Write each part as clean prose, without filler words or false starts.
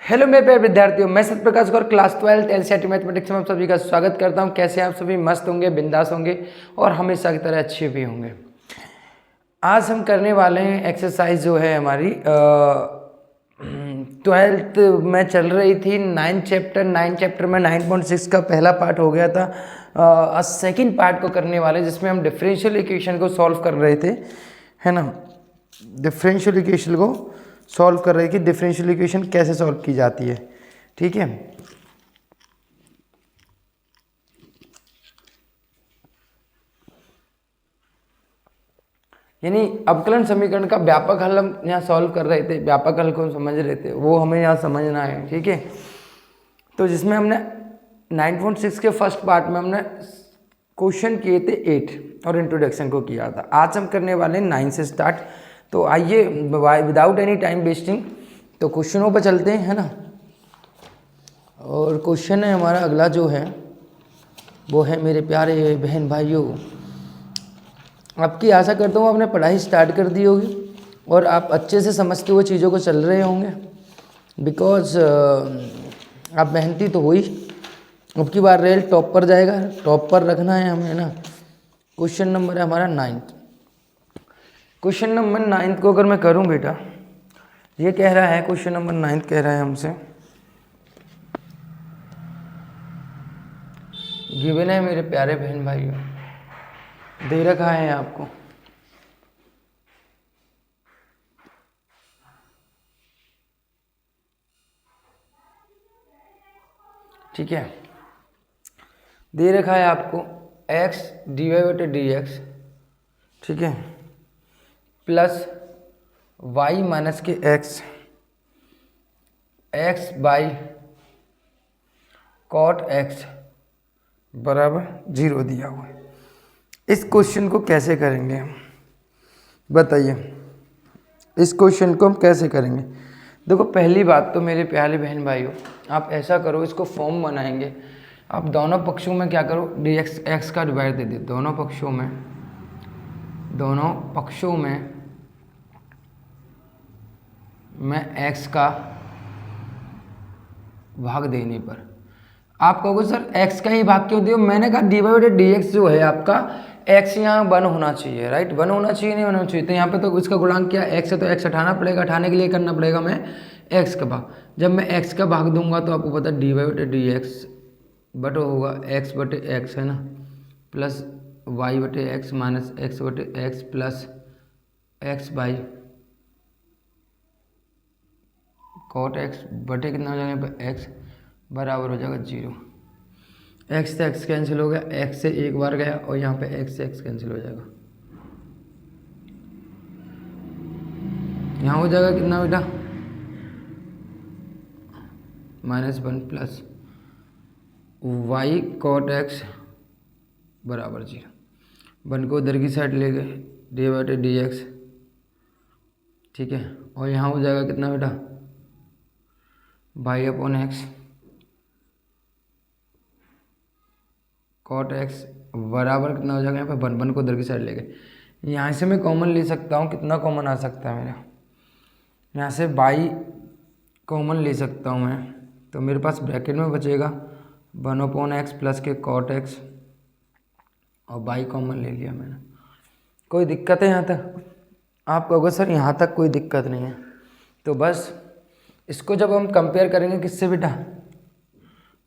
Hello मेरे प्यारे विद्यार्थियों, मैं सत्य प्रकाश गौर क्लास 12 एनसीईआरटी मैथमेटिक्स में आप सभी का स्वागत करता हूं। कैसे आप सभी? मस्त होंगे, बिंदास होंगे और हमेशा की तरह अच्छे भी होंगे। आज हम करने वाले हैं एक्सरसाइज जो है हमारी 12th में चल रही थी। 9 चैप्टर में 9.6 का पहला पार्ट हो गया था। आज सेकेंड पार्ट को करने वाले जिसमें हम डिफरेंशियल इक्वेशन को सॉल्व कर रहे थे, है ना। डिफरेंशियल इक्वेशन को सॉल्व कर रहे हैं कि डिफरेंशियल इक्वेशन कैसे सॉल्व की जाती है। ठीक है, यानी अवकलन समीकरण का व्यापक हल हम यहाँ सॉल्व कर रहे थे। व्यापक हल को हम समझ रहे थे, वो हमें यहाँ समझना है। ठीक है, तो जिसमें हमने 9.6 के फर्स्ट पार्ट में हमने क्वेश्चन किए थे 8 और इंट्रोडक्शन को किया था। आज हम करने वाले हैं 9 से स्टार्ट। तो आइए विदाउट एनी टाइम वेस्टिंग तो क्वेश्चनों पर चलते हैं, है ना। और क्वेश्चन है हमारा अगला जो है वो है, मेरे प्यारे बहन भाइयों, आपकी आशा करता हूँ आपने पढ़ाई स्टार्ट कर दी होगी और आप अच्छे से समझते हुए चीज़ों को चल रहे होंगे। बिकॉज आप मेहनती तो हुई। अब की बार रेल टॉप पर जाएगा, टॉप पर रखना है हमें, ना। क्वेश्चन नंबर है हमारा 9। क्वेश्चन नंबर 9 को अगर मैं करूं बेटा, ये कह रहा है, क्वेश्चन नंबर 9 कह रहा है हमसे, गिवन है मेरे प्यारे बहन भाइयों, दे रखा है आपको। ठीक है, दे रखा है आपको x dy/dx, ठीक है, प्लस y माइनस के x बाई कॉट x बराबर 0 दिया हुआ है। इस क्वेश्चन को कैसे करेंगे हम, बताइए। इस क्वेश्चन को हम कैसे करेंगे? देखो, पहली बात तो मेरे प्यारे बहन भाइयों, आप ऐसा करो, इसको फॉर्म बनाएंगे। आप दोनों पक्षों में क्या करो, dx x का डिवाइड दे दे। दोनों पक्षों में मैं x का भाग देने पर, आप कहोगे सर x का ही भाग क्यों दियो? मैंने कहा dy/dx जो है आपका, x यहाँ 1 होना चाहिए, राइट। 1 होना चाहिए, नहीं होना चाहिए। तो यहाँ पे तो इसका गुणांक क्या x है, तो x हटाना पड़ेगा। हटाने के लिए करना पड़ेगा मैं x का भाग। जब मैं x का भाग दूंगा तो आपको पता dy/dx बट होगा x/x, है ना, plus y/x minus x/x plus x by cot x बटे कितना हो जाएगा यहाँ पे x बराबर हो जाएगा 0। x से x कैंसिल हो गया, x से एक बार गया और यहाँ पे x से x कैंसिल हो जाएगा। यहाँ हो जाएगा कितना बेटा, -1 प्लस y कॉट x बराबर 0। 1 को उधर की साइड ले गए, dy/dx, ठीक है। और यहाँ हो जाएगा कितना बेटा, y/x कॉट x बराबर कितना हो जाएगा यहाँ पे 1 को उधर की साइड ले गए। यहाँ से मैं कॉमन ले सकता हूँ, कितना कॉमन आ सकता है मेरा, यहाँ से y कॉमन ले सकता हूँ मैं। तो मेरे पास ब्रैकेट में बचेगा 1/x प्लस के कॉट x और y कॉमन ले लिया मैंने। कोई दिक्कत है यहाँ तक? आप कहोगे सर यहाँ तक कोई दिक्कत नहीं है। तो बस इसको जब हम कंपेयर करेंगे किससे बेटा,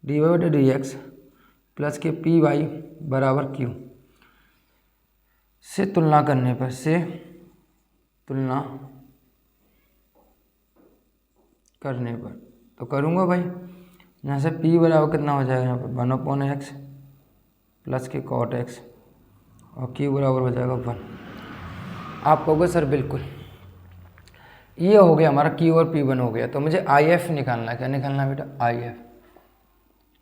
dy/dx प्लस के पी वाई बराबर क्यू से तुलना करने पर, तो करूँगा भाई। यहाँ से p बराबर कितना हो जाएगा यहाँ पे 1/x प्लस के कॉट x और q बराबर हो जाएगा 1। आप कहोगे सर बिल्कुल, ये हो गया हमारा q और p1 हो गया। तो मुझे if निकालना है। क्या निकालना है बेटा?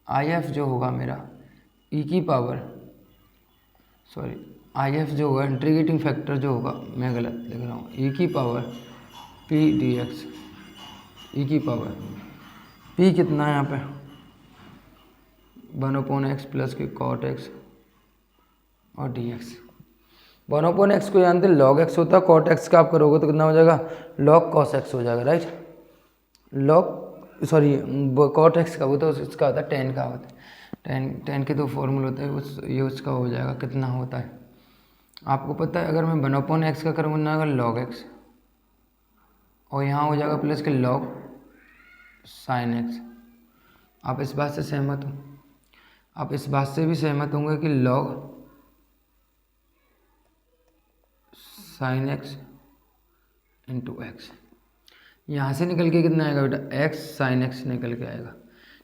if जो होगा मेरा if जो होगा इंटीग्रेटिंग फैक्टर जो होगा, मैं गलत लिख रहा हूँ, p dx, p कितना है यहाँ पे 1/x प्लस के कॉट x और dx। 1/x को जानते log x होता है, cot x का आप करोगे तो कितना हो जाएगा log cos x हो जाएगा, right. log sorry cot X का, वो तो उसका होता है टेन का होता है, टेन के 2 फॉर्मूले होते हैं, ये उसका हो जाएगा कितना होता है आपको पता है। अगर मैं 1/x का करूँगा अगर लॉग एक्स, और यहाँ हो जाएगा प्लस के लॉग साइन एक्स। आप इस बात से सहमत हो? आप इस बात से भी सहमत होंगे कि log sine x into x, यहाँ से निकल के कितना आएगा बेटा, एक्स साइन एक्स निकल के आएगा,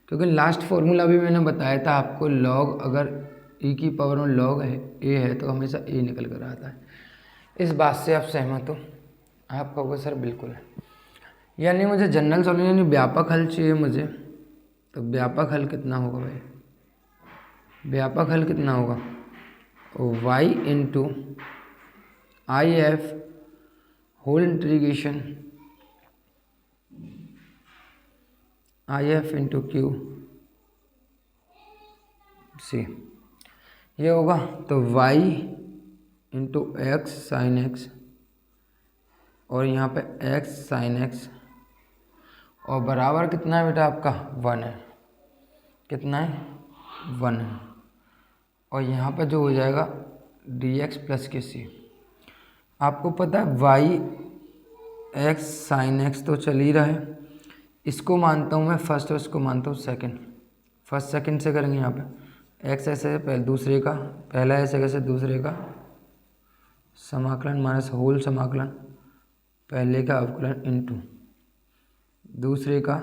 क्योंकि लास्ट फॉर्मूला भी मैंने बताया था आपको, लॉग अगर e की पावर में लॉग है ए है तो हमेशा ए निकल कर आता है। इस बात से आप सहमत हो? आप कहोगे सर बिल्कुल है, यानी मुझे जनरल सॉल्यूशन यानी व्यापक हल चाहिए मुझे, तो व्यापक हल कितना होगा भाई, व्यापक हल कितना होगा, y into I F whole integration I F into Q C, ये होगा। तो y into X sine X, और यहाँ पे x साइन एक्स, और बराबर कितना है बेटा आपका 1 है, कितना है 1 है, और यहाँ पर जो हो जाएगा dx प्लस के सी। आपको पता है y x साइन x तो चल ही रहा है, इसको मानता हूँ मैं फर्स्ट और इसको मानता हूँ सेकंड, फर्स्ट सेकंड से करेंगे। यहाँ पे x ऐसे पहले दूसरे का, पहला ऐसे कैसे दूसरे का समाकलन माइनस होल समाकलन, पहले का अवकलन इंटू दूसरे का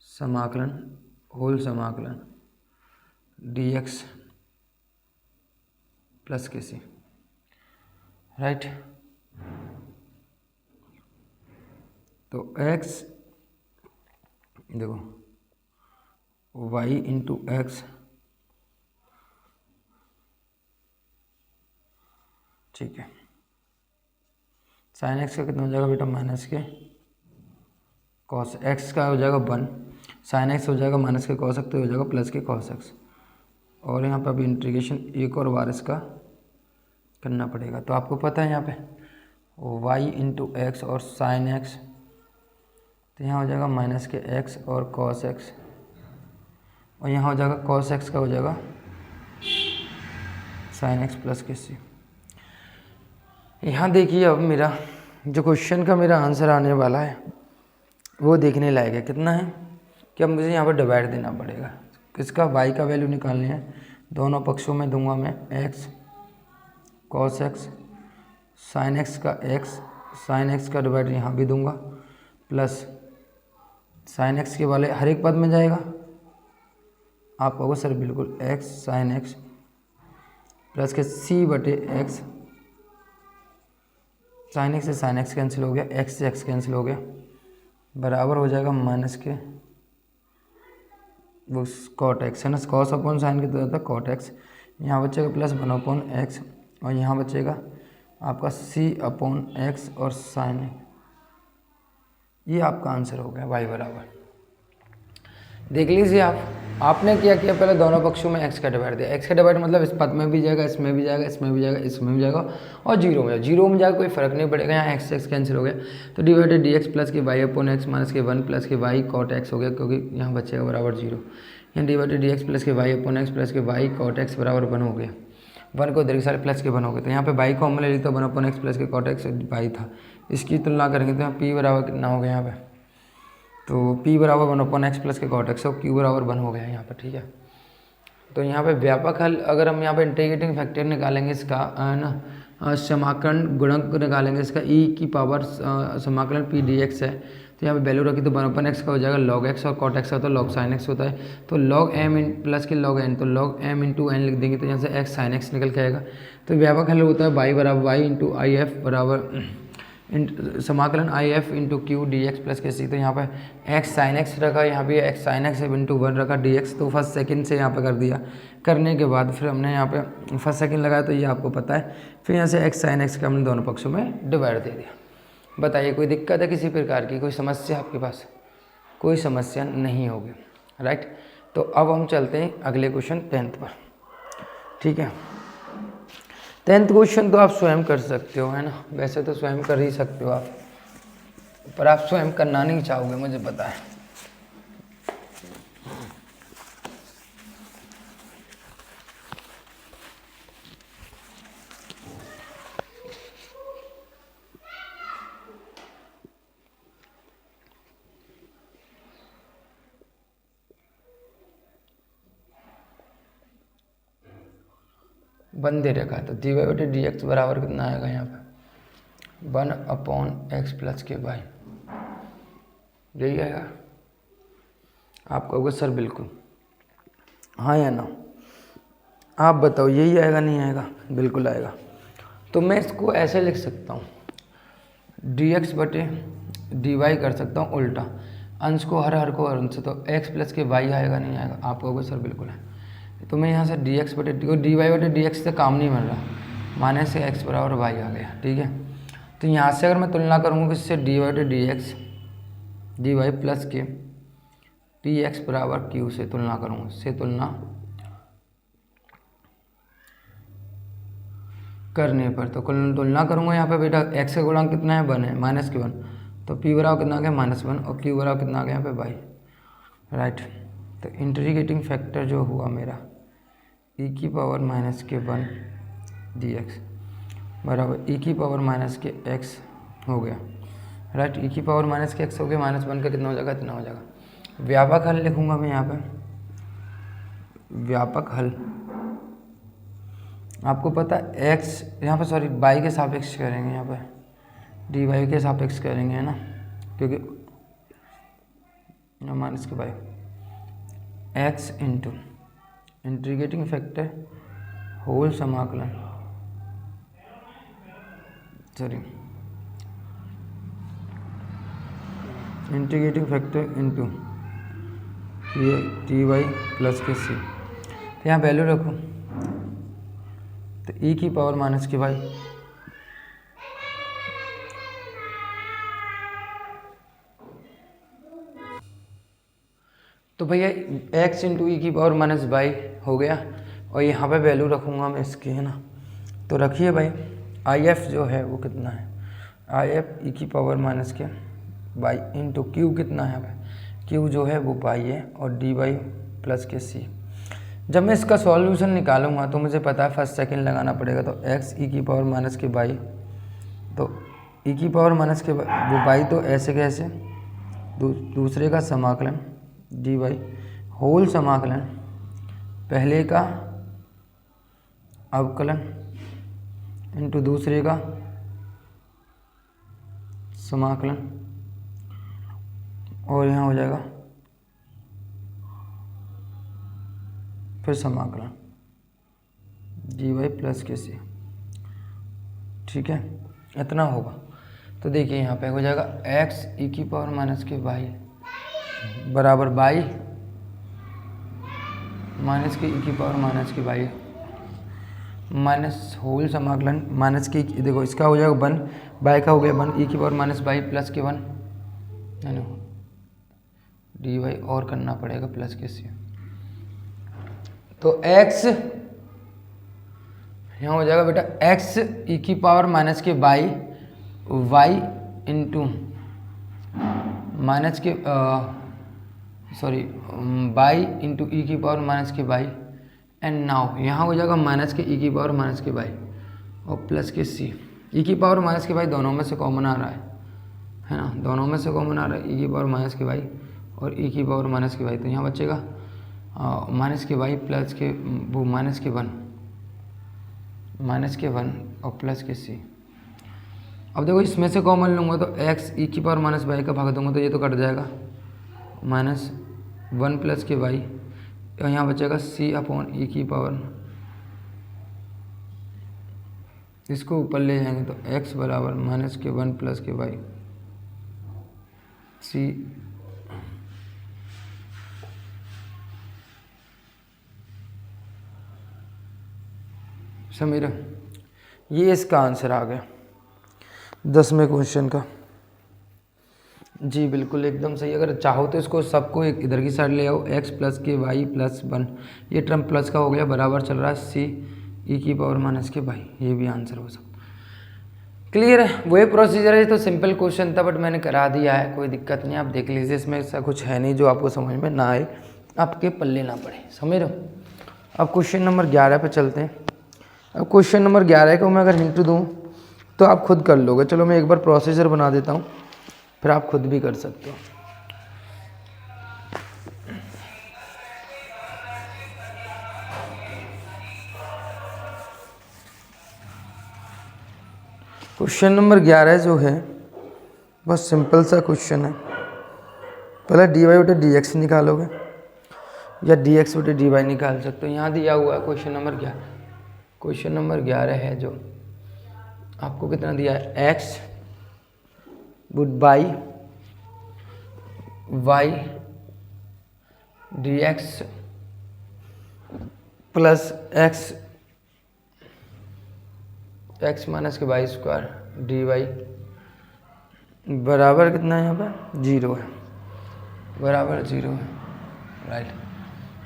समाकलन होल समाकलन dx प्लस के सी, राइट। तो x देखो y इंटू एक्स, ठीक है, साइन एक्स का कितना हो जाएगा बेटा माइनस के कॉस एक्स का हो जाएगा 1, साइन एक्स हो जाएगा माइनस के कॉस एक्स तो हो जाएगा प्लस के कॉस एक्स, और यहाँ पे अभी इंटीग्रेशन एक और बार इसका करना पड़ेगा। तो आपको पता है यहाँ पे y इंटू एक्स और साइन एक्स, तो यहाँ हो जाएगा माइनस के x और कॉस एक्स, और यहाँ हो जाएगा कॉस एक्स का हो जाएगा साइन एक्स प्लस के सी। यहाँ देखिए अब मेरा जो क्वेश्चन का मेरा आंसर आने वाला है वो देखने लायक है, कितना है कि अब मुझे यहाँ पर डिवाइड देना पड़ेगा, किसका y का वैल्यू निकालनी है, दोनों पक्षों में दूंगा मैं x cos x sine x का x, साइन एक्स का डिवाइड यहाँ भी दूंगा, प्लस साइन एक्स के वाले हर एक पद में जाएगा। आप कहोगे सर बिल्कुल x sine x plus K c बटे एक्स, साइन एक्स से साइन एक्स कैंसिल हो गया, x से x कैंसिल हो गया, बराबर हो जाएगा माइनस के वो कॉट एक्स है ना, कॉस अपॉन साइन की तरह था कॉट एक्स, यहाँ बचेगा प्लस 1 अपॉन एक्स, और यहाँ बचेगा आपका c अपॉन एक्स और साइन एक्स। ये आपका आंसर हो गया y बराबर। देख लीजिए आपने क्या किया, पहले दोनों पक्षों में x का डिवाइड दिया, x का डिवाइड मतलब इस पद में भी जाएगा, इसमें भी जाएगा, इसमें भी जाएगा, इसमें भी जाएगा, और जीरो में जाएगा, कोई फर्क नहीं पड़ेगा, यहाँ x से x कैंसिल हो गया, तो डिवाइडेड dx प्लस के y अपॉन एक्स माइनस के 1 प्लस के y कॉट एक्स हो गया, क्योंकि यहाँ बचेगा बराबर 0, यहाँ डिवाइडेड dx प्लस के y अपॉन एक्स प्लस के y कॉट एक्स बराबर 1 हो गया, 1 को इधर सारे प्लस के 1 हो गए, तो यहाँ पे y कॉमन ले ली तो 1 अपॉन एक्स प्लस के कॉट एक्स y था, इसकी तुलना करेंगे तो यहाँ p बराबर कितना हो गया यहाँ पे, तो p बराबर 1 अपॉन एक्स प्लस के कॉट एक्स, और q बराबर 1 हो गया यहाँ पर, ठीक है। तो यहाँ पे व्यापक हल अगर हम यहाँ पे इंटीग्रेटिंग फैक्टर निकालेंगे इसका ना, समाकलन गुणक निकालेंगे इसका e की पावर समाकलन p dx है, तो यहाँ पे वैल्यू रखी तो 1 अपॉन एक्स का हो जाएगा लॉग एक्स, और कॉट एक्स होता है लॉग साइन एक्स होता है, तो लॉग m इन प्लस के लॉग n, तो लॉग m इंटू एन लिख देंगे, तो यहाँ से x साइन एक्स निकल के आएगा। तो व्यापक हल होता है y बराबर y इंटू आई एफ बराबर समाकलन आई F into Q D x plus K सी, तो यहाँ पर एक्स साइन एक्स रखा, यहाँ पे एक्स साइन एक्स इंटू 1 रखा डी एक्स, तो फर्स्ट सेकंड से यहाँ पे कर दिया, करने के बाद फिर हमने यहाँ पे फर्स्ट सेकंड लगाया, तो ये आपको पता है, फिर यहाँ से एक्स साइन एक्स का हमने दोनों पक्षों में डिवाइड दे दिया। बताइए कोई दिक्कत है किसी प्रकार की, कोई समस्या आपके पास? कोई समस्या नहीं होगी, राइट। तो अब हम चलते हैं अगले क्वेश्चन 10th पर, ठीक है। 10th क्वेश्चन तो आप स्वयं कर सकते हो, है ना, वैसे तो स्वयं कर ही सकते हो आप, पर आप स्वयं करना नहीं चाहोगे, मुझे पता है। वन दे रखा है तो dy बटे डी एक्स बराबर कितना आएगा यहाँ पे 1/x प्लस के वाई, यही आएगा। आप कहोगे सर बिल्कुल, हाँ या ना, आप बताओ यही आएगा नहीं आएगा? बिल्कुल आएगा। तो मैं इसको ऐसे लिख सकता हूँ dx बटे dy कर सकता हूँ उल्टा, अंश को हर को अंश से, तो x प्लस के y आएगा नहीं आएगा? आप कहोगे सर बिल्कुल है। तो मैं यहाँ से dx बटे dy बटे dx से काम नहीं मिल रहा, माने से x बराबर y आ गया, ठीक है। तो यहाँ से अगर मैं तुलना करूँगा किससे, dy बटे dx dy प्लस के dx बराबर q से तुलना करूँगा, से तुलना करने पर तो तुलना करूँगा यहाँ पे बेटा x का गुणांक कितना है 1 है, माइनस के 1, तो p बराबर कितना आ गया -1 और q बराबर कितना आ गया यहाँ पे y, राइट। तो इंटीग्रेटिंग फैक्टर जो हुआ मेरा e की पावर माइनस के 1 dx बराबर e की पावर माइनस के x हो गया, राइट। e की पावर माइनस के x हो गया, -1 का कितना हो जाएगा, इतना हो जाएगा। व्यापक हल लिखूंगा मैं यहाँ पे, व्यापक हल आपको पता है x यहाँ पे सॉरी y के सापेक्ष करेंगे, यहाँ पे dy के सापेक्ष करेंगे, है ना, क्योंकि minus K y x into integrating factor whole समाकलन, sorry integrating factor into T Y plus K सी, तो यहाँ वैल्यू रखो, तो e की पावर माइनस के वाई तो भैया x इंटू ई की पावर माइनस वाई हो गया, और यहाँ पे वैल्यू रखूँगा मैं इसकी, है ना। तो रखिए भाई IF जो है वो कितना है, IF ई की पावर माइनस के वाई इंटू क्यू कितना है, क्यू जो है वो पाई है, और डी वाई प्लस के सी। जब मैं इसका सॉल्यूशन निकालूंगा तो मुझे पता है फर्स्ट सेकंड लगाना पड़ेगा, तो x ई की पावर माइनस के वाई, तो ई की पावर माइनस के वो वाई, तो ऐसे कैसे दूसरे का समाकलन डी वाई होल समाकलन पहले का अवकलन इंटू दूसरे का समाकलन, और यहाँ हो जाएगा फिर समाकलन डी वाई प्लस के सी, ठीक है, इतना होगा। तो देखिए यहाँ पे हो जाएगा x ई की पावर माइनस के वाई बराबर बाई माइनस के ई की पावर माइनस के वाई माइनस होल समाकलन माइनस के, देखो इसका हो जाएगा 1, बाई का हो गया 1, ई की पावर माइनस वाई प्लस के 1, यानी डी वाई और करना पड़ेगा प्लस के सी। तो x यहाँ हो जाएगा बेटा x ई की पावर माइनस के वाई इंटू माइनस के सॉरी बाई इंटू ई की पावर माइनस के वाई, एंड नाउ यहाँ हो जाएगा माइनस के ई की पावर माइनस के वाई और प्लस के सी। ई की पावर माइनस के वाई दोनों में से कॉमन आ रहा है ना, दोनों में से कॉमन आ रहा है, ई की पावर माइनस के वाई और ई की पावर माइनस के वाई, तो यहाँ बचेगा माइनस के वाई प्लस के वो माइनस के 1 और प्लस के सी। अब देखो इसमें से कॉमन लूँगा तो x ई की पावर माइनस वाई का भाग दूंगा तो ये तो कट जाएगा, -1 प्लस के वाई, और यहाँ बचेगा c अपॉन ई की पावर, इसको ऊपर ले जाएंगे तो x बराबर -1 प्लस के वाई c समीरा, ये इसका आंसर आ गया 10वें क्वेश्चन का। जी बिल्कुल एकदम सही। अगर चाहो तो इसको सबको एक इधर की साइड ले आओ, x प्लस के वाई प्लस 1, ये टर्म प्लस का हो गया, बराबर चल रहा है c ई की पावर माइनस के वाई, ये भी आंसर हो सकता। क्लियर है, वही प्रोसीजर है। तो सिंपल क्वेश्चन था बट मैंने करा दिया है, कोई दिक्कत नहीं, आप देख लीजिए, इसमें ऐसा कुछ है नहीं जो आपको समझ में ना आए, आपके पल्ले ना पड़े, समझ रहे हो। अब क्वेश्चन नंबर 11 पे चलते हैं। अब क्वेश्चन नंबर 11 को मैं अगर हिंट दूँ तो आप खुद कर लोगे। चलो मैं एक बार प्रोसीजर बना देता हूँ, फिर आप खुद भी कर सकते हो। क्वेश्चन नंबर 11 जो है बहुत सिंपल सा क्वेश्चन है। पहले dy बटे dx निकालोगे या dx बटे dy निकाल सकते हो। यहाँ दिया हुआ है क्वेश्चन नंबर 11। क्वेश्चन नंबर 11 है जो आपको कितना दिया है, x good by y dx plus x minus के वाई स्क्वायर डी वाई बराबर कितना है, यहाँ पर 0 है, बराबर 0 है, राइट।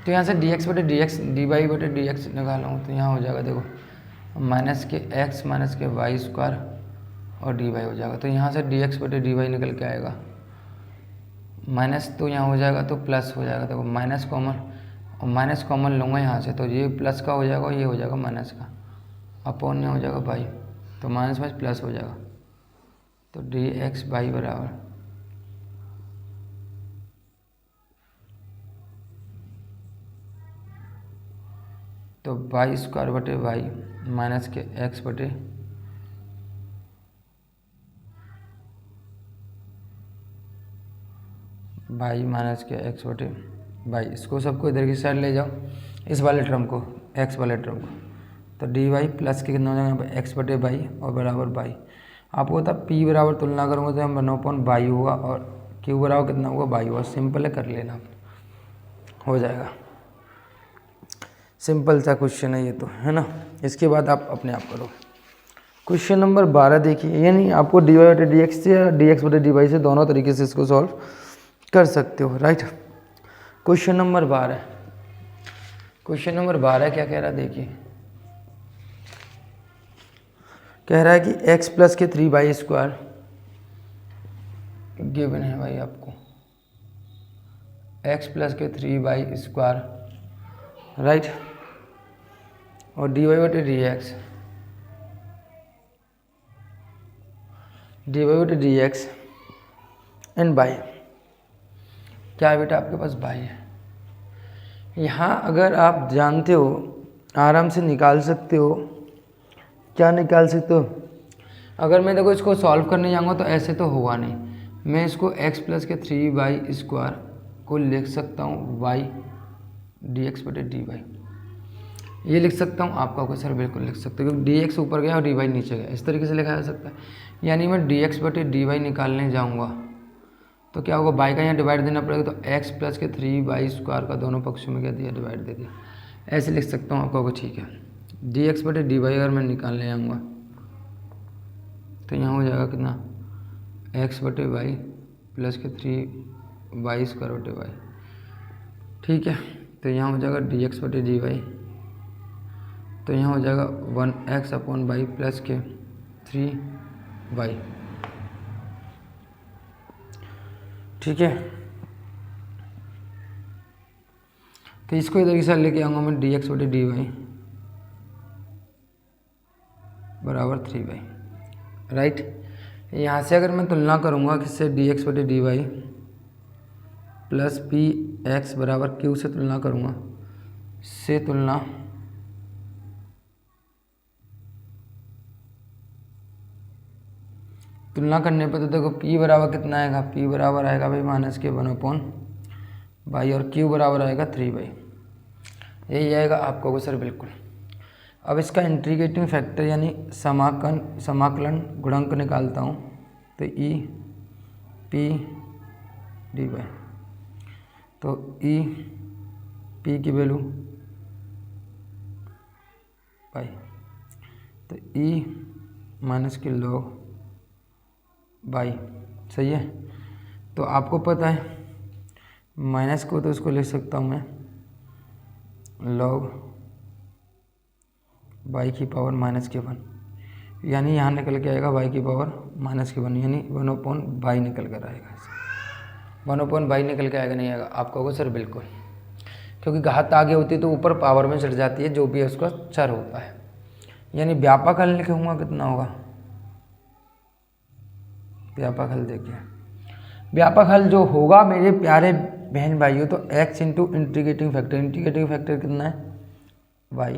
तो यहाँ से dx बटे dx dy बटे dx निकाला हूँ तो यहाँ हो जाएगा, देखो माइनस के x माइनस के वाई स्क्वायर और dy हो जाएगा। तो यहाँ से dx बटे dy निकल के आएगा, माइनस तो यहाँ हो जाएगा तो प्लस हो जाएगा। देखो माइनस कॉमन, और माइनस कॉमन लूँगा यहाँ से तो ये प्लस का हो जाएगा और ये हो जाएगा माइनस का, अपॉन में हो जाएगा बाई, तो माइनस में प्लस हो जाएगा। तो dx बाई बराबर तो बाई स्क्वायर बटे बाई माइनस के x बटे बाई माइनस के x बटे बाई। इसको सबको इधर की साइड ले जाओ, इस वाले टर्म को, x वाले टर्म को। तो डी वाई प्लस के कितना हो जाएगा यहाँ पर x बटे बाई और बराबर बाई। आपको पता p बराबर तुलना करूँगा तो हम 1/बाई होगा और q बराबर कितना होगा, बाई होगा। सिंपल है, कर लेना, हो जाएगा। सिंपल सा क्वेश्चन है ये तो, है ना। इसके बाद आप अपने आप करो। क्वेश्चन नंबर 12 देखिए, यानी आपको डी वाई बटे डी एक्स से या डी एक्स बटे डी वाई से दोनों तरीके से इसको सॉल्व कर सकते हो, right. Question number 12, question number 12 क्या कह रहा है देखिए, कह रहा है कि x प्लस के 3y स्क्वायर गिवन है भाई आपको, x प्लस के 3y स्क्वायर, राइट, और dy बटे dx एंड बाई। क्या है बेटा, आपके पास बाई है। यहाँ अगर आप जानते हो आराम से निकाल सकते हो। क्या निकाल सकते हो, अगर मैं देखो इसको सॉल्व करने जाऊँगा तो ऐसे तो होगा नहीं। मैं इसको x प्लस के 3y स्क्वायर को लिख सकता हूँ y dx बटे dy, ये लिख सकता हूँ। आपका क्वेश्चन बिल्कुल लिख सकते हो क्योंकि dx ऊपर गया और dy नीचे गया, इस तरीके से लिखा जा सकता है। यानी मैं dx बटे dy निकालने जाऊँगा तो क्या होगा, बाई का यहाँ डिवाइड देना पड़ेगा, तो x प्लस के 3y स्क्वायर का दोनों पक्षों में क्या दिया, डिवाइड दे दिया। ऐसे लिख सकता हूँ आपका, ठीक है। dx बटे dy अगर मैं निकालने जाऊँगा तो यहाँ हो जाएगा कितना, x बटे वाई प्लस के 3y स्क्वायर बटे वाई, ठीक है। तो यहाँ हो जाएगा dx बटे dy, तो यहाँ हो जाएगा 1x अपॉन वाई प्लस के 3y, ठीक है। तो इसको इधर की साइड लेके आऊँगा मैं, dx बटे dy बराबर 3y, राइट। यहाँ से अगर मैं तुलना करूँगा किससे, dx बटे dy प्लस पी एक्स बराबर क्यू से तुलना करूँगा, से तुलना करने पर तो देखो p बराबर कितना आएगा, p बराबर आएगा भाई माइनस के 1/बाई और q बराबर आएगा 3/, यही आएगा आपका क्वेश्चन बिल्कुल। अब इसका इंटीग्रेटिंग फैक्टर यानी समाकलन गुणांक निकालता हूँ, तो ई पी डी बाई, तो ई पी की वैल्यू पाई, तो ई माइनस के लॉग बाई, सही है। तो आपको पता है माइनस को तो इसको लिख सकता हूँ मैं लॉग बाई की पावर माइनस के 1, यानी यहाँ निकल के आएगा y की पावर -1 यानी 1/y निकल कर आएगा। 1/y निकल के आएगा, नहीं आएगा? आप कहोगे सर बिल्कुल, क्योंकि घात आगे होती है तो ऊपर पावर में चढ़ जाती है, जो भी है उसका चर होता है। यानी व्यापक हल लिखूँगा कितना होगा, व्यापक हल देखिए, व्यापक हल जो होगा मेरे प्यारे बहन भाइयों, तो x इंटू इंटीग्रेटिंग फैक्टर कितना है y,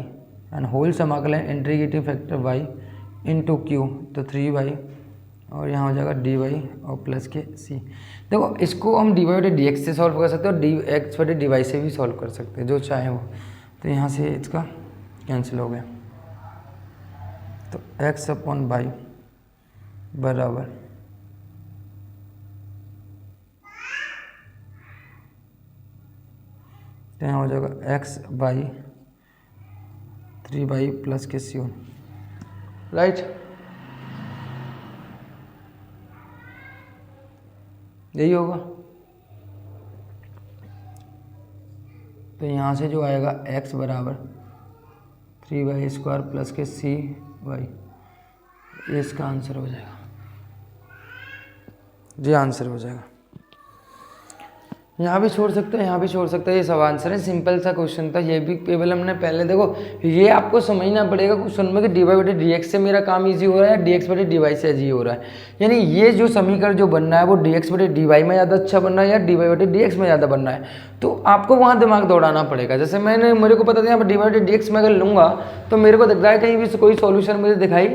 एंड होल समाकलन integrating factor y into Q, तो 3y, और यहाँ हो जाएगा dy और प्लस के c। देखो इसको हम dy/dx से सॉल्व कर सकते हैं और dx/dy से भी सॉल्व कर सकते हैं, जो चाहे वो। तो यहाँ से इसका कैंसिल हो गया, तो x/y बराबर तो यहाँ हो जाएगा x/3y plus K c, right. यही होगा। तो यहाँ से जो आएगा x बराबर 3y² प्लस के cy, ये इसका आंसर हो जाएगा, ये आंसर हो जाएगा। यहाँ भी छोड़ सकते हैं, यहाँ भी छोड़ सकते हैं, ये सब आंसर है। सिंपल सा क्वेश्चन था, ये भी केवल हमने पहले देखो, ये आपको समझना पड़ेगा क्वेश्चन में कि dy/dx से मेरा काम इजी हो रहा है, dx/dy से इजी हो रहा है। यानी ये जो समीकरण जो बनना है वो dx/dy में ज़्यादा अच्छा बनना है या dy/dx में ज़्यादा बनना है, तो आपको वहाँ दिमाग दौड़ाना पड़ेगा। जैसे मेरे को पता था यहाँ पर dy/dx में अगर लूँगा तो मेरे को दिख रहा है कहीं भी कोई सॉल्यूशन मुझे दिखाई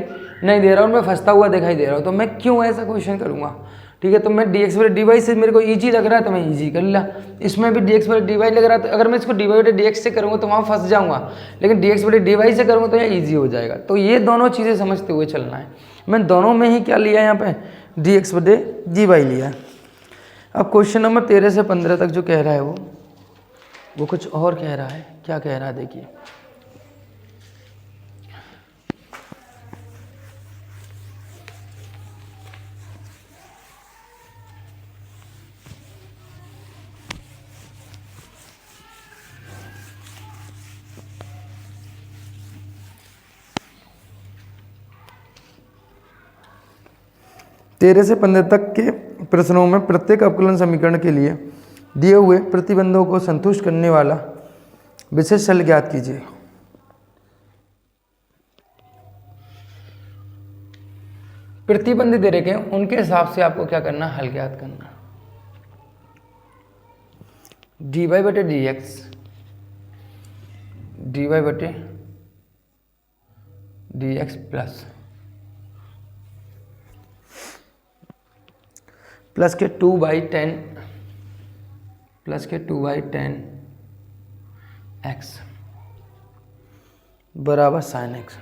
नहीं दे रहा और मैं फंसता हुआ दिखाई दे रहा हूँ, तो मैं क्यों ऐसा क्वेश्चन करूँगा? ठीक है, तो मैं dx/dy से मेरे को ईजी लग रहा है तो मैं ईजी कर लिया, इसमें भी dx/dy लग रहा है, तो अगर मैं इसको dy/dx से करूँगा तो वहाँ फंस जाऊँगा, लेकिन dx/dy से करूँगा तो यहाँ ईजी हो जाएगा। तो ये दोनों चीज़ें समझते हुए चलना है। मैं दोनों में ही क्या लिया यहाँ पे, dx/dy लिया। अब क्वेश्चन नंबर 13 से 15 तक जो कह रहा है वो कुछ और कह रहा है। क्या कह रहा है देखिए, तेरह से 15 तक के प्रश्नों में प्रत्येक अवकलन समीकरण के लिए दिए हुए प्रतिबंधों को संतुष्ट करने वाला विशेष हल ज्ञात कीजिए। प्रतिबंध दे रखे हैं, उनके हिसाब से आपको क्या करना, हल ज्ञात करना। dy/dx dy/dx प्लस के 2/10 x बराबर sin x।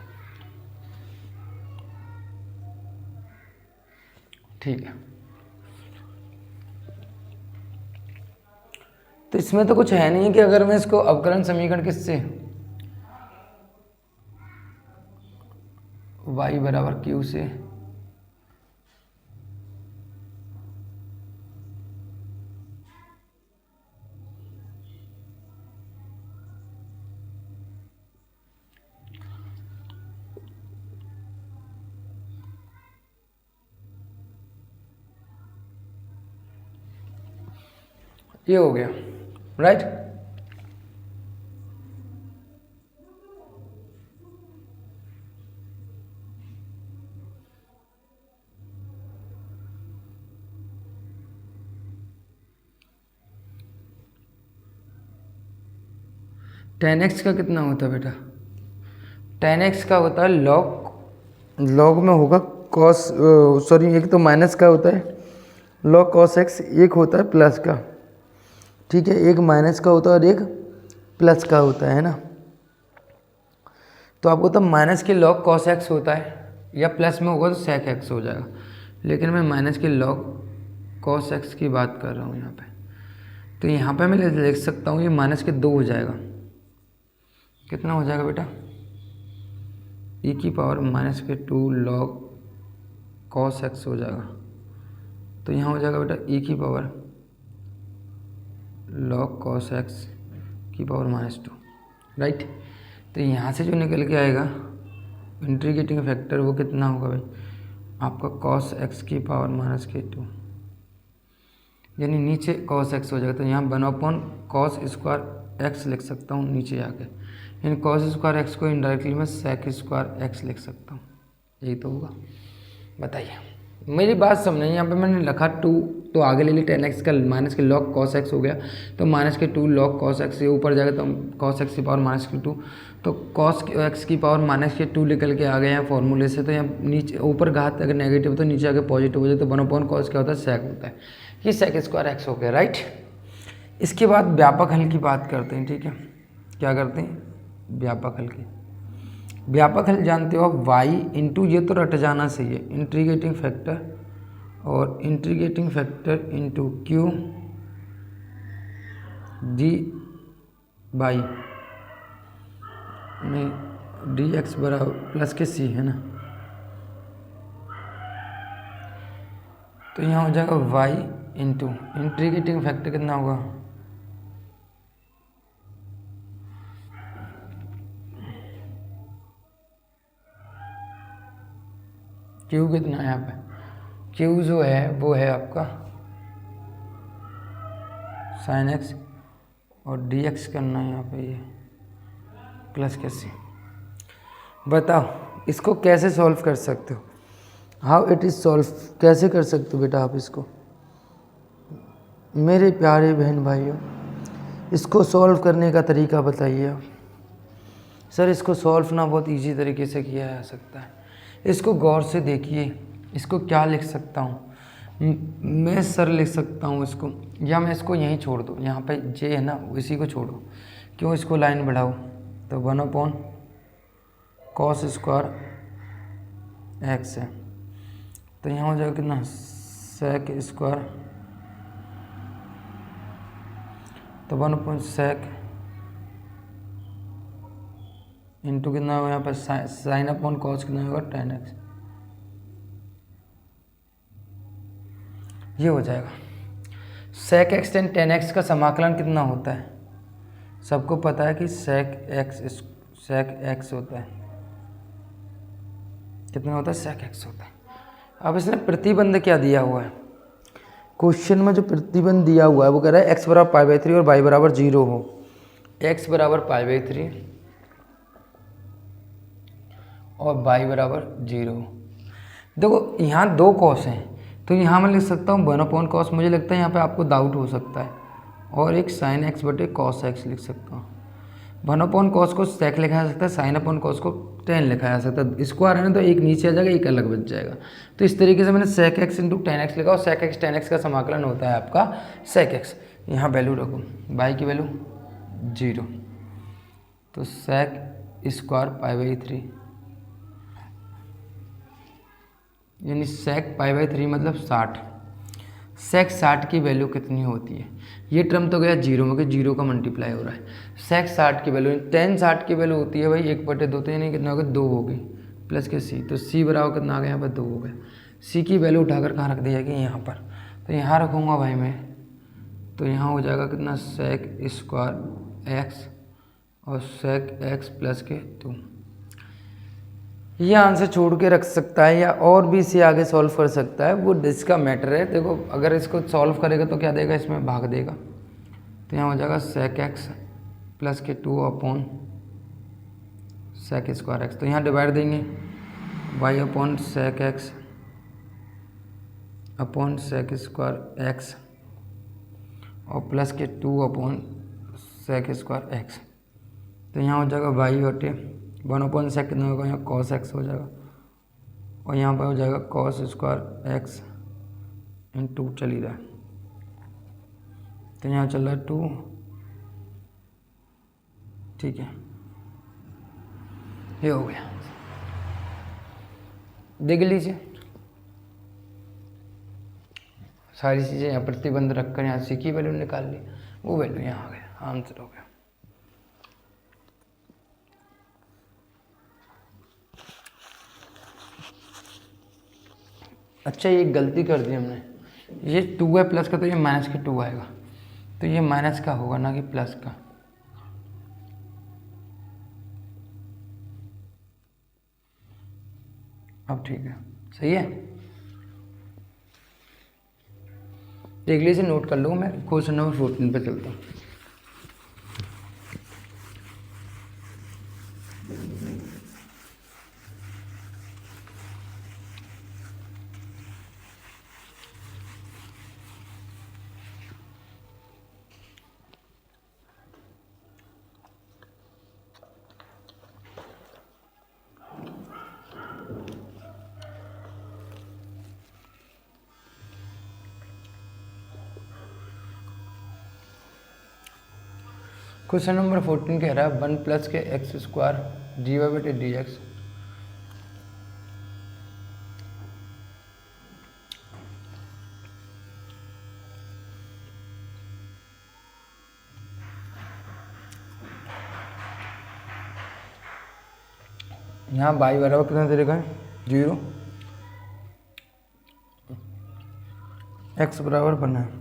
ठीक है, तो इसमें तो कुछ है नहीं कि अगर मैं इसको अवकलन समीकरण किससे, y बराबर q से ये हो गया, राइट। tan x का कितना होता है बेटा, tan x का होता है log में होगा cos, सॉरी एक तो माइनस का होता है log cos x, एक होता है प्लस का। ठीक है, एक माइनस का होता है और एक प्लस का होता है ना। तो आपको तब माइनस के log cos x होता है, या प्लस में होगा तो sec x हो जाएगा, लेकिन मैं माइनस के log cos x की बात कर रहा हूँ यहाँ पे। तो यहाँ पे मैं लिख सकता हूँ ये माइनस के 2 हो जाएगा। कितना हो जाएगा बेटा, e की पावर माइनस के 2 log cos x हो जाएगा। तो यहाँ हो जाएगा बेटा e की पावर log cos x की पावर -2, राइट। तो यहाँ से जो निकल के आएगा इंटीग्रेटिंग फैक्टर वो कितना होगा भाई आपका cos x की पावर माइनस के 2, यानी नीचे cos x हो जाएगा। तो यहाँ 1/cos स्क्वायर एक्स लिख सकता हूँ नीचे आके, यानी cos स्क्वायर एक्स को इनडायरेक्टली मैं sec स्क्वायर एक्स लिख सकता हूँ। यही तो होगा। बताइए मेरी बात समझ नहीं, यहाँ पे मैंने लिखा 2 तो आगे ले ली 10x का माइनस के log cos x हो गया, तो माइनस के 2 log cos x, ये ऊपर जाएगा तो cos x की पावर माइनस के 2, तो cos x की पावर माइनस के 2 निकल के आ गए हैं फॉर्मूले से। तो यहाँ नीचे ऊपर घात अगर नेगेटिव तो नीचे आके पॉजिटिव हो जाए, तो 1/cos क्या होता है sec होता है, ये sec स्क्वायर x हो गया, राइट। इसके बाद व्यापक हल की बात करते हैं, ठीक है। क्या करते हैं व्यापक हल की। व्यापक हल जानते हो आप y इंटू, ये तो रट जाना चाहिए, इंटीग्रेटिंग फैक्टर और integrating factor into Q D by में डी एक्स बराबर प्लस के सी है ना, तो यहाँ हो जाएगा y इंटू इंटीग्रेटिंग फैक्टर कितना होगा क्यू कितना है यहाँ पे, क्यू जो है वो है आपका साइन एक्स और डी एक्स करना है यहाँ पे ये प्लस के सी। बताओ इसको कैसे सॉल्व कर सकते हो, हाउ इट इज़ सॉल्व, कैसे कर सकते हो बेटा आप इसको। मेरे प्यारे बहन भाइयों इसको सॉल्व करने का तरीका बताइए आप। सर इसको सॉल्व ना बहुत इजी तरीके से किया जा सकता है, इसको गौर से देखिए। इसको क्या लिख सकता हूँ मैं, सर लिख सकता हूँ इसको, या मैं इसको यहीं छोड़ दूँ, यहाँ पे जे है ना इसी को छोड़ो, क्यों इसको लाइन बढ़ाओ, तो 1/cos स्क्वायर एक्स है, तो यहाँ हो जाएगा कितना sec स्क्वायर, तो 1/sec इंटू कितना होगा यहाँ पर sin/cos कितना होगा tan x, ये हो जाएगा। sec x tan x का समाकलन कितना होता है, सबको पता है कि sec x होता है, कितना होता है sec x होता है। अब इसने प्रतिबंध क्या दिया हुआ है, क्वेश्चन में जो प्रतिबंध दिया हुआ है वो कह रहा है x बराबर π/3 और y बराबर 0 हो, x बराबर π/3 और y बराबर 0। देखो यहाँ दो कॉस हैं, तो यहाँ मैं लिख सकता हूँ 1/cos, मुझे लगता है यहाँ पे आपको डाउट हो सकता है, और एक sin x बटे cos x लिख सकता हूँ। 1/cos को sec लिखा जा सकता है, sin/cos को tan लिखा जा सकता है, स्क्वायर है ना तो एक नीचे आ जाएगा एक अलग बच जाएगा। तो इस तरीके से मैंने sec x into tan x लिखा, और sec x tan x का समाकलन होता है आपका sec x। यहाँ वैल्यू रखो, y की वैल्यू 0, तो sec स्क्वायर π/3, यानी sec π/3 मतलब 60। sec 60 की वैल्यू कितनी होती है, ये टर्म तो गया 0 में, कि 0 का मल्टीप्लाई हो रहा है। sec 60 की वैल्यू, tan 60 की वैल्यू होती है भाई 1/2, तो यानी कितना होगा 2 होगी प्लस के c, तो c बराबर कितना आ गया यहाँ पर 2 हो गया। c की वैल्यू उठाकर कहाँ रख दी जाएगी, यहाँ पर, तो यहाँ रखूँगा भाई मैं, तो यहाँ हो जाएगा कितना sec स्क्वायर x और sec x प्लस के 2। ये आंसर छोड़ के रख सकता है या और भी इसे आगे सॉल्व कर सकता है, वो इसका मैटर है। देखो अगर इसको सॉल्व करेगा तो क्या देगा, इसमें भाग देगा, तो यहाँ हो जाएगा sec x प्लस के 2 अपॉन sec स्क्वायर एक्स, तो यहाँ डिवाइड देंगे y upon sec x upon sec square x और प्लस के 2 अपॉन sec स्क्वायर एक्स, तो यहाँ हो जाएगा y बटे 1/sec कितना होगा, यहाँ cos x हो जाएगा, और यहाँ पर हो जाएगा cos स्क्वायर एक्स इंटू चल ही रहा है, तो यहाँ चल रहा है 2, ठीक है, ये हो गया। देख लीजिए सारी चीज़ें यहाँ प्रतिबंध रखकर यहाँ सी की वैल्यू निकाल ली, वो वैल्यू यहाँ आ गया, आंसर हो गया। अच्छा ये गलती कर दी हमने, ये 2 है प्लस का, तो ये माइनस के 2 आएगा, तो ये माइनस का होगा ना कि प्लस का। अब ठीक है, सही है। देख लीजिए, नोट कर लो। मैं क्वेश्चन नंबर 14 पे चलता हूँ। क्वेश्चन नंबर 14 कह रहा है 1 प्लस के एक्स स्क्वायर dy बटे डी एक्स। यहाँ बाई बराबर कितना दे रखा है 0, एक्स बराबर बना है।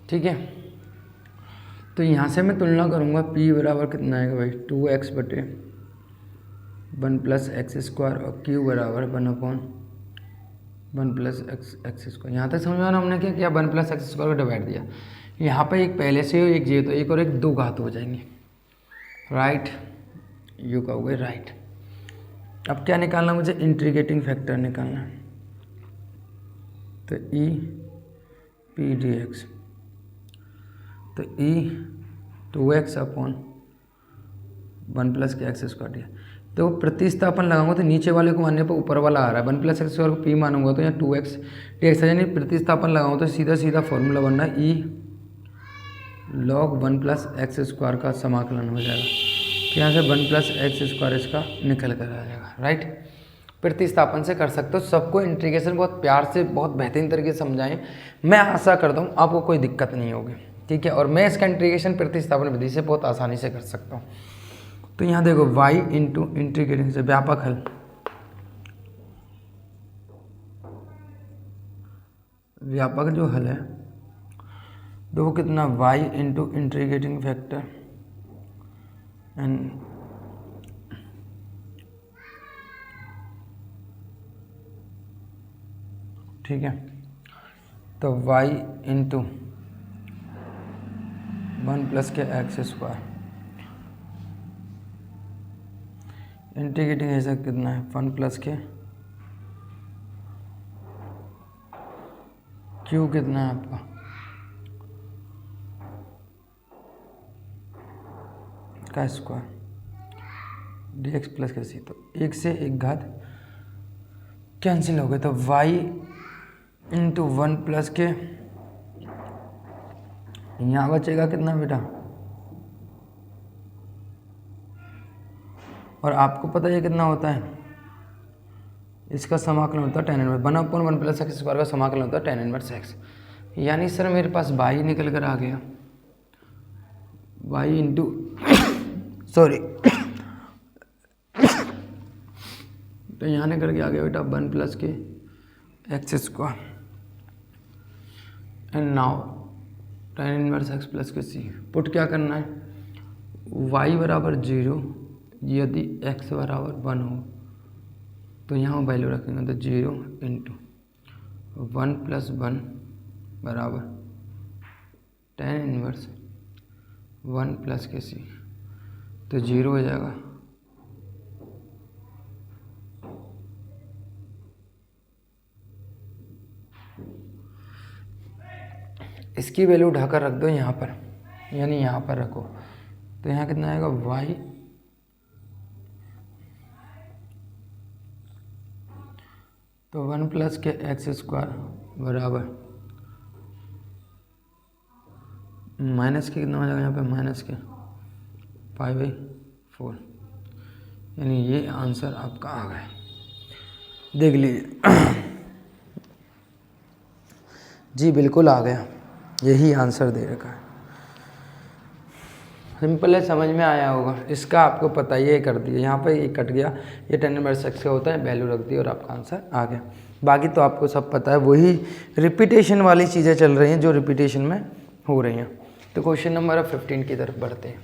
ठीक है, तो यहाँ से मैं तुलना करूँगा p बराबर कितना आएगा भाई 2x बटे 1 प्लस एक्स स्क्वायर और q बराबर 1 प्लस एक्स स्क्वायर। यहाँ तक समझ में आना हमने क्या किया, 1 प्लस एक्स स्क्वायर को डिवाइड दिया। यहाँ पे एक पहले से हो, एक ये, तो एक और एक दो घात हो जाएंगे, राइट, यू का हो गया राइट। अब क्या निकालना मुझे, इंटीग्रेटिंग फैक्टर निकालना है। तो ई पी डी एक्स, तो ई 2x अपॉन 1 प्लस के एक्स स्क्वायर दिया। तो प्रतिस्थापन लगाऊंगा तो नीचे वाले को मानने पर ऊपर वाला आ रहा है, 1 प्लस एक्स स्क्वायर को p मानूंगा तो यहाँ 2x dx यानी प्रतिस्थापन लगाऊंगा तो सीधा सीधा फॉर्मूला बनना है ई log 1 प्लस एक्स स्क्वायर का समाकलन हो जाएगा। तो यहाँ से 1 प्लस एक्स स्क्वायर इसका निकल कर आ जाएगा, राइट। प्रतिस्थापन से कर सकते हो। सबको इंटीग्रेशन बहुत प्यार से, बहुत बेहतरीन तरीके से समझाएं। मैं आशा करता हूँ आपको कोई दिक्कत नहीं होगी, ठीक है। और मैं इसका इंटीग्रेशन प्रतिस्थापन विधि से बहुत आसानी से कर सकता हूँ। तो यहाँ देखो y इंटू इंटीग्रेटिंग से व्यापक हल, व्यापक जो हल है देखो कितना, y into integrating factor and ठीक है। तो y इंटू 1 प्लस के एक्स स्क्वायर इंटीग्रेटिंग ऐसा कितना है 1 प्लस के क्यू कितना है आपका का square D x plus K सी। तो एक से एक घात कैंसिल हो गए, तो y इंटू 1 प्लस के, यहाँ बचेगा कितना बेटा, और आपको पता है कितना होता है, इसका समाकलन होता है tan inverse 1/1 plus x square का समाकलन होता है tan इनवर्स एक्स। यानी सर मेरे पास y निकल कर आ गया, y इंटू सॉरी तो यहाँ निकल के आ गया बेटा 1 प्लस के x square and now tan inverse x plus K C. Put क्या करना है, y बराबर 0 यदि x बराबर 1 हो तो यहाँ वैल्यू रखेंगे, तो 0 इंटू 1 प्लस 1 बराबर tan इनवर्स 1 प्लस के सी, तो 0 हो जाएगा। इसकी वैल्यू उठाकर रख दो यहाँ पर, यानी यहाँ पर रखो, तो यहाँ कितना आएगा y तो 1 प्लस के एक्स स्क्वायर बराबर माइनस के कितना हो जाएगा यहाँ पे, माइनस के 5/4, यानी ये आंसर आपका आ गया। देख लीजिए जी बिल्कुल आ गया, यही आंसर दे रखा है। सिंपल है, समझ में आया होगा। इसका आपको पता ही है, कर दिया यहाँ पे, ये कट गया, ये 10/6 का होता है, वैल्यू रख दी और आपका आंसर आ गया। बाकी तो आपको सब पता है, वही रिपीटेशन वाली चीज़ें चल रही हैं जो रिपीटेशन में हो रही हैं। तो क्वेश्चन नंबर 15 की तरफ बढ़ते हैं।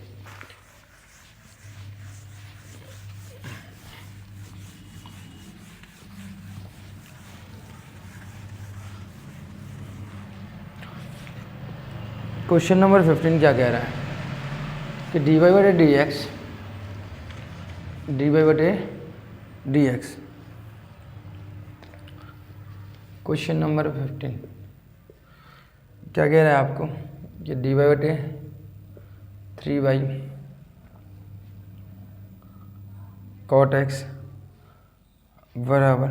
क्वेश्चन नंबर 15 क्या कह रहा है कि dy/dx क्वेश्चन नंबर 15 क्या कह रहा है आपको कि dy/3y cot x बराबर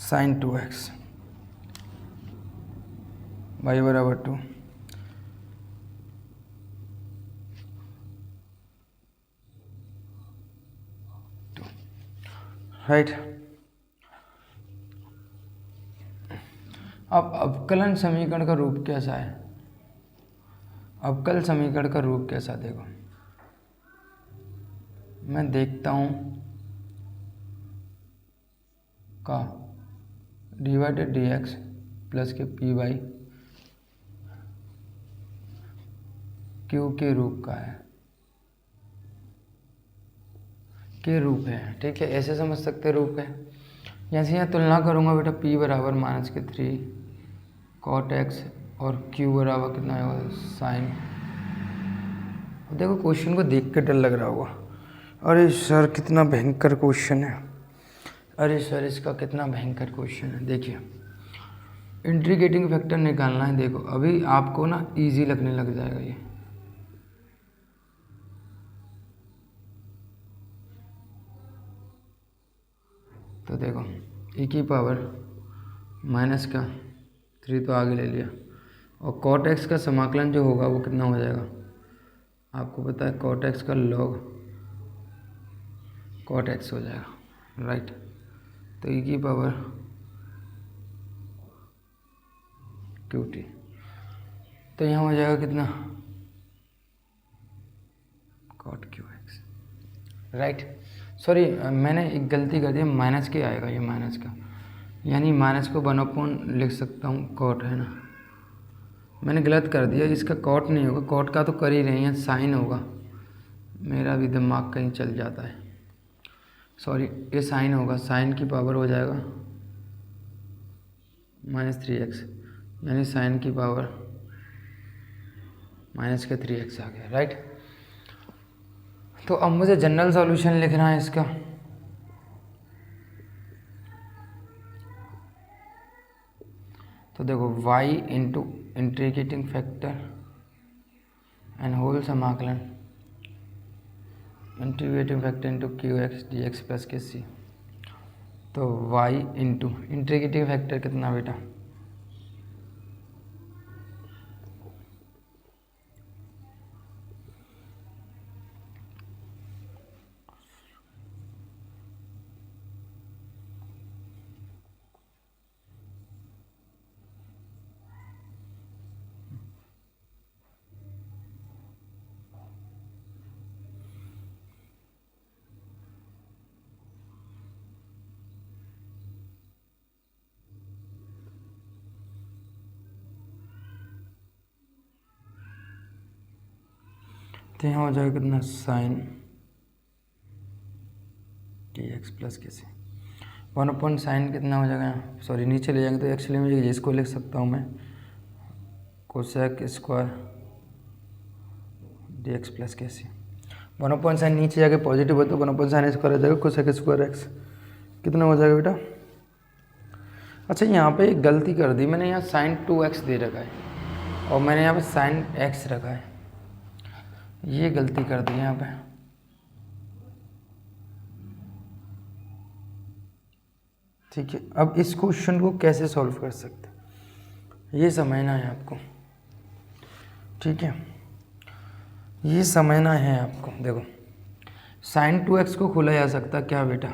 sin 2x, y बराबर 2, राइट। अब अवकलन समीकरण का रूप कैसा है, अवकल समीकरण का रूप कैसा, देखो मैं देखता हूँ का dy/dx प्लस के p/q के रूप का है, के रूप है, ठीक है, ऐसे समझ सकते रूप है। जैसे यहाँ तुलना करूँगा बेटा, p बराबर -3 cot x और q बराबर कितना होगा, साइन। देखो क्वेश्चन को देख के डर लग रहा होगा, अरे सर कितना भयंकर क्वेश्चन है, अरे सर इसका कितना भयंकर क्वेश्चन है। देखिए इंटीग्रेटिंग फैक्टर निकालना है, देखो अभी आपको ना इजी लगने लग जाएगा ये। तो देखो e की पावर -3 तो आगे ले लिया, और cot x का समाकलन जो होगा वो कितना हो जाएगा, आपको पता है cot x का log cot x हो जाएगा, राइट। तो e की पावर qt, तो यहाँ हो जाएगा कितना, cot qx, राइट। सॉरी मैंने एक गलती कर दी, माइनस के आएगा ये, माइनस का, यानी माइनस को 1/, लिख सकता हूँ कॉट, है ना, मैंने गलत कर दिया, इसका कॉट नहीं होगा, कॉट का तो कर ही रही हैं, साइन होगा, मेरा भी दिमाग कहीं चल जाता है, सॉरी ये साइन होगा, साइन की पावर हो जाएगा -3x, यानी साइन की पावर -3x आ गया, राइट। तो अब मुझे जनरल सॉल्यूशन लिखना है इसका, तो देखो y into integrating factor and whole समाकलन integrating factor into qx dx plus K c, तो y इंटू इंटीग्रेटिंग फैक्टर कितना बेटा, तो यहाँ हो जाएगा कितना, साइन dx प्लस के सी, 1/sin कितना हो जाएगा यहाँ, सॉरी नीचे ले जाएंगे तो एक्चुअली मुझे इसको लिख सकता हूँ मैं, cosec square dx plus K सी, 1/sin नीचे जाके पॉजिटिव हो तो 1/sin स्क्वायर हो जाएगा कोसेक स्क्वायर x, कितना हो जाएगा बेटा। अच्छा यहाँ पे एक गलती कर दी मैंने, यहाँ sin 2x दे रखा है और मैंने यहाँ पे sin x रखा है, ये गलती कर दी यहाँ पे, ठीक है, अब इस क्वेश्चन को कैसे सॉल्व कर सकते हैं ये समझना है आपको। ठीक है, ये समझना है आपको। देखो sin 2x को खोला जा सकता क्या बेटा,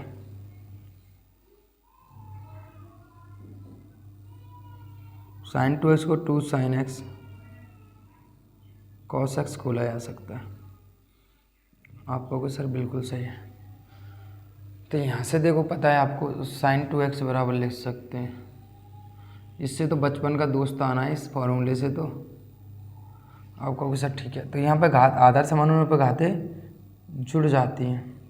sin 2x को 2 sin x cos x खोला जा सकता है। आप कहोगे सर बिल्कुल सही है, तो यहाँ से देखो पता है आपको sin 2x बराबर लिख सकते हैं, इससे तो बचपन का दोस्त आना है इस फॉर्मूले से, तो आप कहोगे सर ठीक है। तो यहाँ पे घात आधार समान होने पर घातें जुड़ जाती हैं,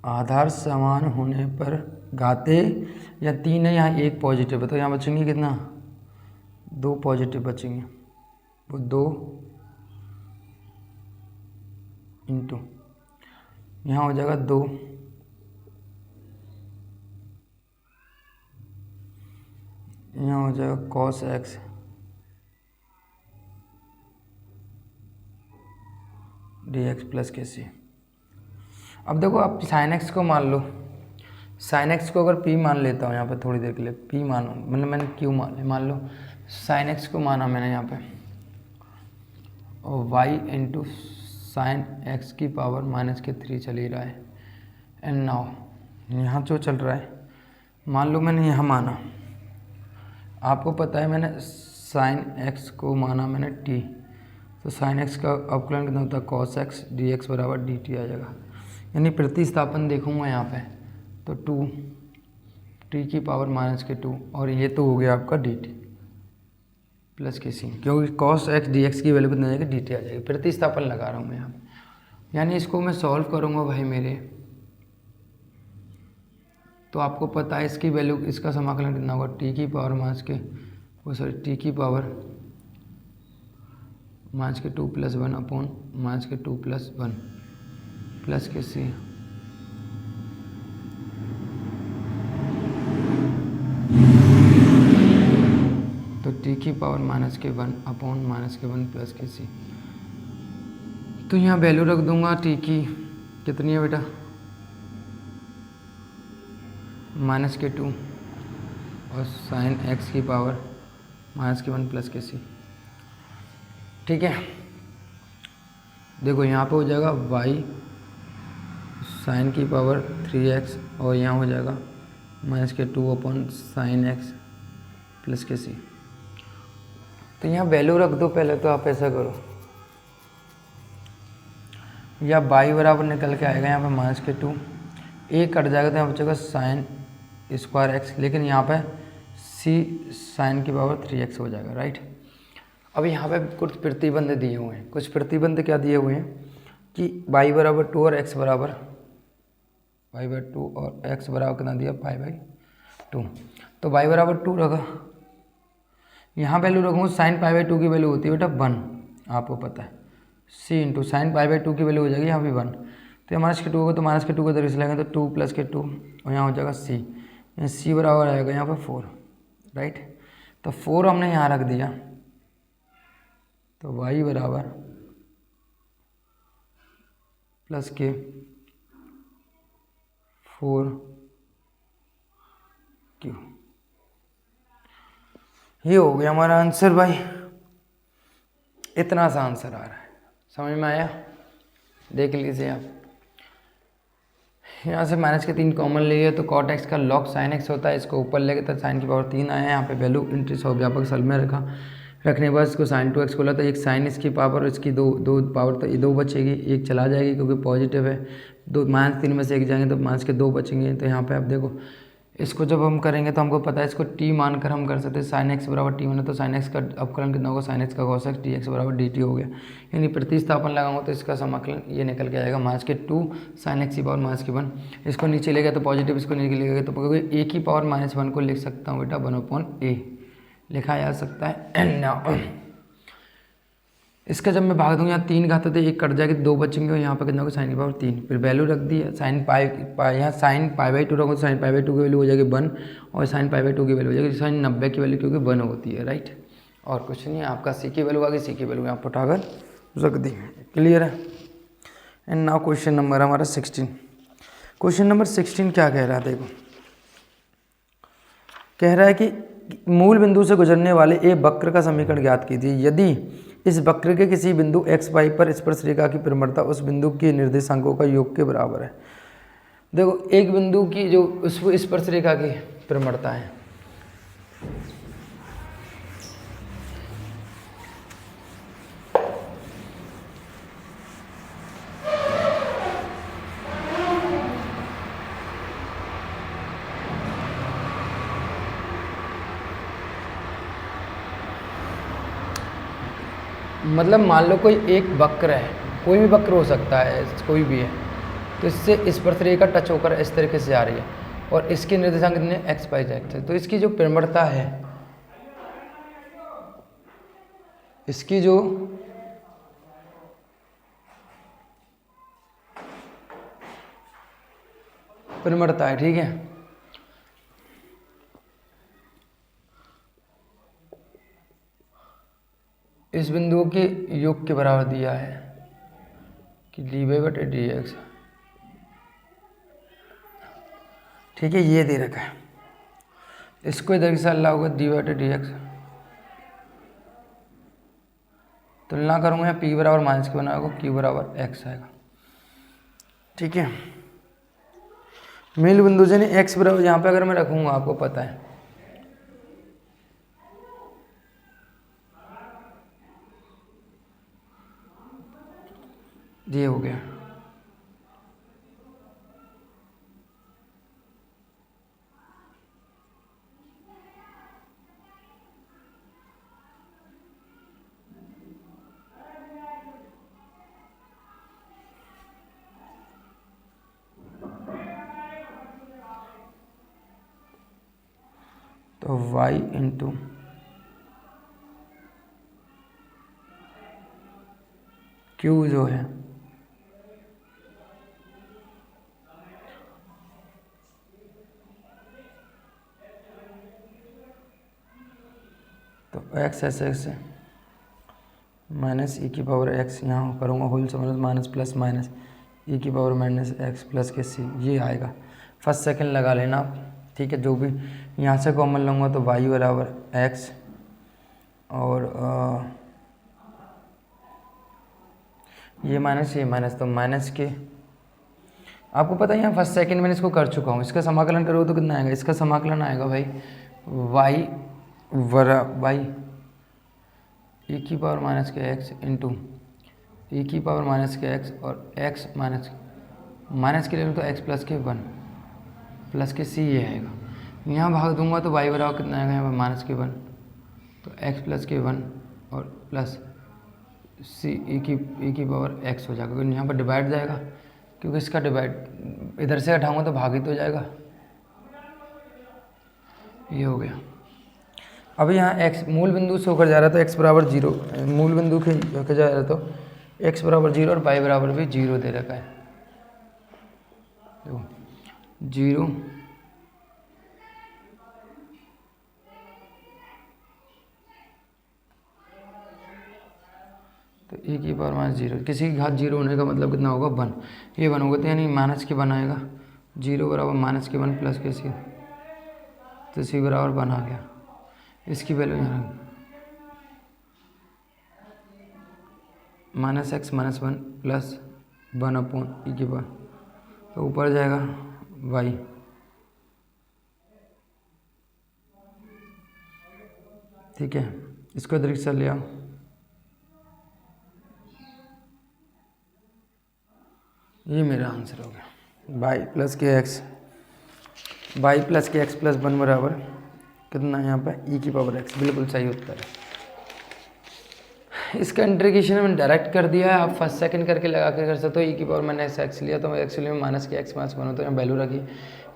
आधार समान होने पर घातें, या 3 है यहाँ 1 पॉजिटिव है, तो यहाँ बचेंगे कितना, 2 पॉजिटिव बचेंगे, वो 2 इंटू यहाँ हो जाएगा 2, यहाँ हो जाएगा cos x dx plus K सी। अब देखो आप sin x को मान लो, sin x को अगर p मान लेता हूँ यहाँ पे थोड़ी देर के लिए, p मानो मतलब मैंने q मान लो sin x को माना मैंने यहाँ पे, और y इंटू साइन x की पावर -3 चल ही रहा है। एंड नाउ यहाँ जो चल रहा है, मान लो मैंने यहाँ माना, आपको पता है मैंने sin x को माना मैंने t, तो sin x का अवकलन कितना होता है cos x dx बराबर dt आ जाएगा, यानी प्रतिस्थापन देखूंगा यहाँ पे तो 2 t की पावर -2, और ये तो हो गया आपका dt प्लस के सी, क्योंकि cos x dx की वैल्यू कितना आ जाएगी dt आ जाएगी। प्रतिस्थापन लगा रहा हूँ मैं यहाँ पे, यानी इसको मैं सॉल्व करूँगा भाई मेरे, तो आपको पता है इसकी वैल्यू, इसका समाकलन कितना होगा t की पावर t की power -2 plus 1 upon -2 plus 1 plus K सी। तो t की पावर -1 अपॉन -1 प्लस के सी, तो यहाँ वैल्यू रख दूंगा t की कितनी है बेटा -2 और साइन x की पावर -1 प्लस के सी। ठीक है, देखो यहाँ पे हो जाएगा y साइन की पावर 3x, और यहाँ हो जाएगा -2 upon sine x plus K सी। तो यहाँ वैल्यू रख दो पहले, तो आप ऐसा करो, या y बराबर निकल के आएगा यहाँ पे -2, एक कट जाएगा तो यहाँ बचेगा साइन स्क्वायर x, लेकिन यहाँ पे c साइन की पावर 3x हो जाएगा, राइट। अब यहाँ पे कुछ प्रतिबंध दिए हुए हैं, कुछ प्रतिबंध क्या दिए हुए हैं कि y बराबर 2 और x बराबर कितना दिया π/2, तो y बराबर 2 रखा, यहाँ वैल्यू रखूँगा साइन π/2 की वैल्यू होती है बेटा 1, आपको पता है c इंटू साइन π/2 की वैल्यू हो जाएगी यहाँ भी 1, तो -2 होगा तो -2 को इधर से लेंगे तो 2 प्लस के 2, और यहाँ हो जाएगा c, c बराबर आएगा यहाँ पे 4, राइट। तो 4 हमने यहाँ रख दिया, तो y बराबर प्लस के 4q, ये हो गया हमारा आंसर भाई। इतना सा आंसर आ रहा है, समझ में आया, देख लीजिए आप। यहाँ से -3 कॉमन लिए तो cot x का log sin x होता है, इसको ऊपर लेके तो साइन की पावर 3 आया, यहाँ पे वैल्यू इंट्रेस्ट हो व्यापक सल में रखने के बाद इसको sin 2x खोला तो एक साइन इसकी पावर, इसकी दो पावर, तो ये 2 बचेगी, एक चला जाएगी क्योंकि पॉजिटिव है, 2 -3 में से एक जाएंगे तो -2 बचेंगे। तो यहाँ पे आप देखो इसको जब हम करेंगे तो हमको पता है इसको t मानकर हम कर सकते हैं, साइन x बराबर t माना तो साइन x का अवकलन कितना होगा साइन x का cos x dx बराबर dt हो गया, यानी प्रतिस्थापन लगाऊंगा तो इसका समाकलन ये निकल के आएगा -2 साइन x की पावर -1, इसको नीचे ले गया तो पॉजिटिव, इसको नीचे ले गया तो क्योंकि a की पावर -1 को लिख सकता हूँ बेटा 1/a लिखा जा सकता है। इसका जब मैं भाग दूंगा यहाँ 3 घात तो 1 कट जाएगी, 2 बचेंगे, और यहाँ पर कितना होगा साइन की पावर 3, फिर वैल्यू रख दी साइन यहाँ साइन π/2 रखो तो साइन π/2 की वैल्यू हो जाएगी 1, और साइन π/2 की वैल्यू हो जाएगी साइन 90 की वैल्यू, क्योंकि 1 होती है, राइट। और कुछ नहीं है, आपका सी की वैल्यू आ गई, सी की वैल्यू यहाँ पर उठाकर रख दी, क्लियर है। एंड नाउ क्वेश्चन नंबर हमारा 16। क्वेश्चन नंबर 16 क्या कह रहा है देखो, कह रहा है कि मूल बिंदु से गुजरने वाले एक वक्र का समीकरण ज्ञात कीजिए। यदि इस वक्र के किसी बिंदु x y पर स्पर्शरेखा की परिमलता उस बिंदु के निर्देशांकों का योग के बराबर है। देखो एक बिंदु की जो उस स्पर्शरेखा की परिमलता है, मतलब मान लो कोई एक वक्र है, कोई भी वक्र हो सकता है, कोई भी है, तो इससे स्पर्शरेखा टच होकर इस तरीके से आ रही है और इसके निर्देशांक कितने x y z है। तो इसकी जो परिमलता है, इसकी जो परिमलता है, ठीक है, इस बिंदु के योग के बराबर दिया है कि dy/dx, ठीक है, ये दे रखा है। इसको इधर से अल्लाह होगा dy/dx, तुलना करूँगा यहाँ p बराबर माइनस के बना होगा, q बराबर x आएगा, ठीक है। मूल बिंदु से नहीं x बराबर यहाँ पे अगर मैं रखूँगा, आपको पता है ये हो गया, तो y इंटू क्यू जो है तो x ऐसे ऐसे माइनस ई की पावर x, यहाँ करूँगा होल समझ माइनस प्लस माइनस ई की power minus x plus K c, ये आएगा। फर्स्ट सेकंड लगा लेना आप, ठीक है। जो भी यहाँ से कॉमन लूँगा तो y बराबर x और ये माइनस तो माइनस के, आपको पता है यहाँ फर्स्ट सेकंड मैंने इसको कर चुका हूँ। इसका समाकलन करो तो कितना आएगा, इसका समाकलन आएगा भाई y e की पावर माइनस के x इंटू e की पावर माइनस के x और x माइनस के ले तो x प्लस के 1 प्लस के c ये आएगा। यहाँ भाग दूंगा तो y बराबर कितना आएगा, यहाँ पर माइनस के 1 तो x प्लस के 1 और प्लस c e की पावर x हो जाएगा, क्योंकि यहाँ पर डिवाइड जाएगा, क्योंकि इसका डिवाइड इधर से हटाऊंगा तो भागित हो जाएगा, ये हो गया। अब यहाँ x मूल बिंदु से होकर जा रहा है तो x बराबर 0, मूल बिंदु के होकर जा रहा है तो x बराबर 0 और y बराबर भी 0 दे रखा है, देखो 0 तो e की पावर माइनस 0, किसी की घात 0 होने का मतलब कितना होगा 1, ये 1 होगा तो यानी माइनस के 1 आएगा, 0 बराबर माइनस के 1 प्लस के c, तो c बराबर 1 आ गया। इसकी वैल्यू यहाँ minus X minus 1 plus 1 upon E की पावर, तो ऊपर जाएगा y, ठीक है। इसको इधर से ले आओ, ये मेरा आंसर हो गया y प्लस के एक्स प्लस 1 बराबर कितना यहाँ पे e की पावर x, बिल्कुल सही उत्तर है। इसका इंटीग्रेशन मैंने डायरेक्ट कर दिया है, आप फर्स्ट सेकंड करके लगा के कर सकते हो। e की पावर मैंने x लिया तो x लिया माइनस के x माइनस 1 हो तो यहाँ वैल्यू रखी,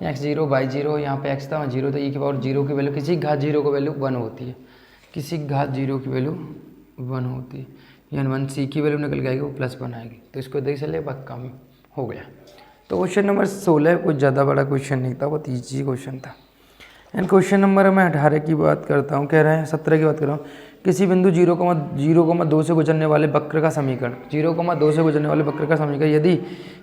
यहाँ x 0 y 0, यहाँ पे x था 0, तो e की पावर 0 की वैल्यू, किसी घात 0 की वैल्यू 1 होती है, किसी घात 0 की वैल्यू 1 होती है, यानी 1 c की वैल्यू निकल जाएगी, वो प्लस 1 आएगी, तो इसको देख चलिए बस काम हो गया। तो क्वेश्चन नंबर 16 कुछ ज़्यादा बड़ा क्वेश्चन नहीं था, बहुत ईजी क्वेश्चन था। एंड क्वेश्चन नंबर मैं 18 की बात करता हूँ, कह रहे हैं 17 की बात कर रहा हूँ। किसी बिंदु 0,2 से गुजरने वाले वक्र का समीकरण, 0,2 से गुजरने वाले वक्र का समीकरण, यदि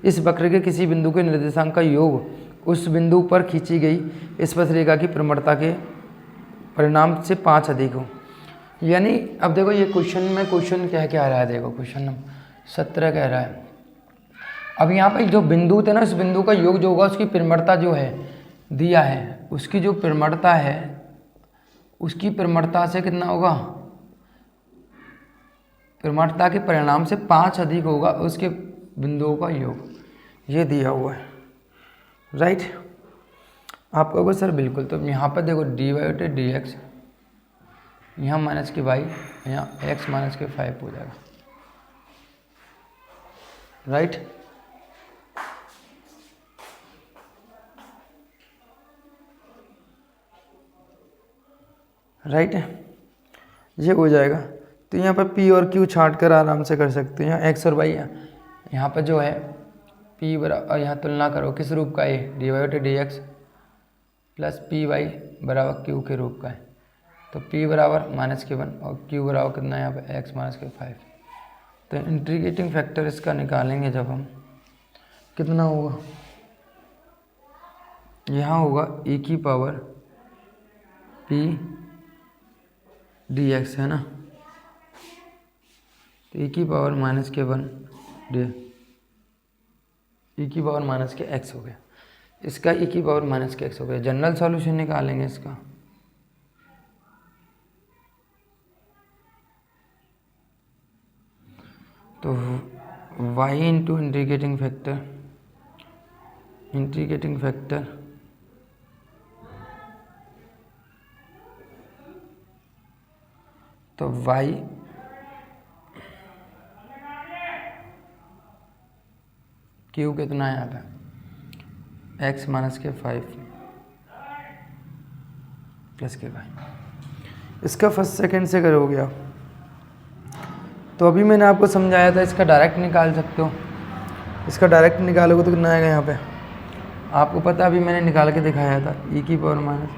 इस वक्र के किसी बिंदु के निर्देशांक का योग उस बिंदु पर खींची गई स्पर्श रेखा की प्रवणता के परिणाम से 5 अधिक हो। यानी अब देखो ये क्वेश्चन क्या रहा है, देखो क्वेश्चन नंबर 17 कह रहा है, अब यहाँ पर जो बिंदु थे ना, इस बिंदु का योग जो होगा उसकी प्रवणता जो है दिया है, उसकी जो प्रवणता है उसकी प्रवणता से कितना होगा, प्रवणता के परिणाम से 5 अधिक होगा उसके बिंदुओं का योग, ये दिया हुआ है, राइट। आप कहोगे सर बिल्कुल, तो यहाँ पर देखो dy/dx, यहाँ माइनस के वाई, यहाँ x माइनस के 5 हो जाएगा, राइट। राइट है, ये हो जाएगा। तो यहाँ पर p और q छांट कर आराम से कर सकते हैं। यहाँ x और y यहाँ पर जो है p बराबर, यहाँ तुलना करो किस रूप का है, dy/dx प्लस पी वाई बराबर q के रूप का है। तो p बराबर -1 और q बराबर कितना है यहाँ पे x माइनस के 5। तो इंटीग्रेटिंग फैक्टर इसका निकालेंगे जब हम, कितना होगा, यहाँ होगा e की पावर p dx है ना, तो e की पावर -1 e की पावर -x हो गया, इसका e की पावर -x हो गया। जनरल सॉल्यूशन निकालेंगे इसका, तो y इंटू इंटीग्रेटिंग फैक्टर तो y क्यू कितना है यहाँ पे x माइनस के 5 प्लस के वाई, इसका फर्स्ट सेकंड से करोगे आप। तो अभी मैंने आपको समझाया था, इसका डायरेक्ट निकाल सकते हो, इसका डायरेक्ट निकालोगे तो कितना आएगा यहाँ पे, आपको पता है अभी मैंने निकाल के दिखाया था, e की पावर माइनस,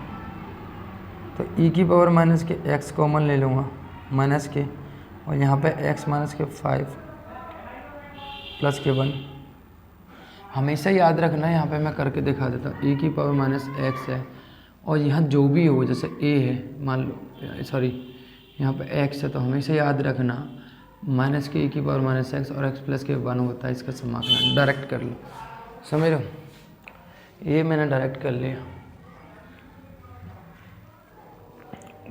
तो e की पावर माइनस के x कॉमन ले लूँगा माइनस के, और यहाँ पे x माइनस के 5 प्लस के 1। हमेशा याद रखना, यहाँ पे मैं करके दिखा देता हूँ, e की पावर माइनस x है और यहाँ जो भी हो, जैसे a है मान लो, सॉरी यहाँ पे x है, तो हमेशा याद रखना माइनस के e की पावर माइनस x और x प्लस के 1 होता है, इसका समाकलन डायरेक्ट कर लो, समझ लो, ये मैंने डायरेक्ट कर लिया,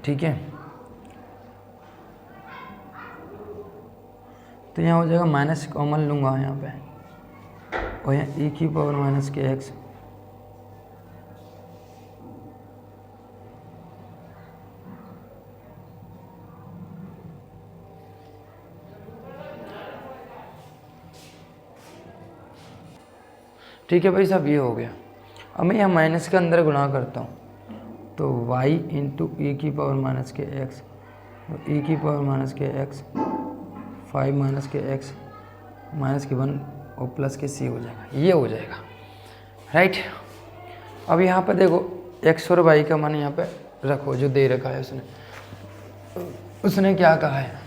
ठीक है। तो यहाँ हो जाएगा माइनस कॉमन लूँगा यहाँ पे, और यहाँ e की पावर माइनस के x ठीक है भाई साहब, ये हो गया। अब मैं यहाँ माइनस के अंदर गुणा करता हूँ, तो y इंटू ई की पावर माइनस के x, तो e की पावर माइनस के x 5 माइनस के x माइनस के 1 और प्लस के c हो जाएगा, ये हो जाएगा, राइट। अब यहाँ पर देखो x और y का मान यहाँ पे रखो, जो दे रखा है उसने क्या कहा है,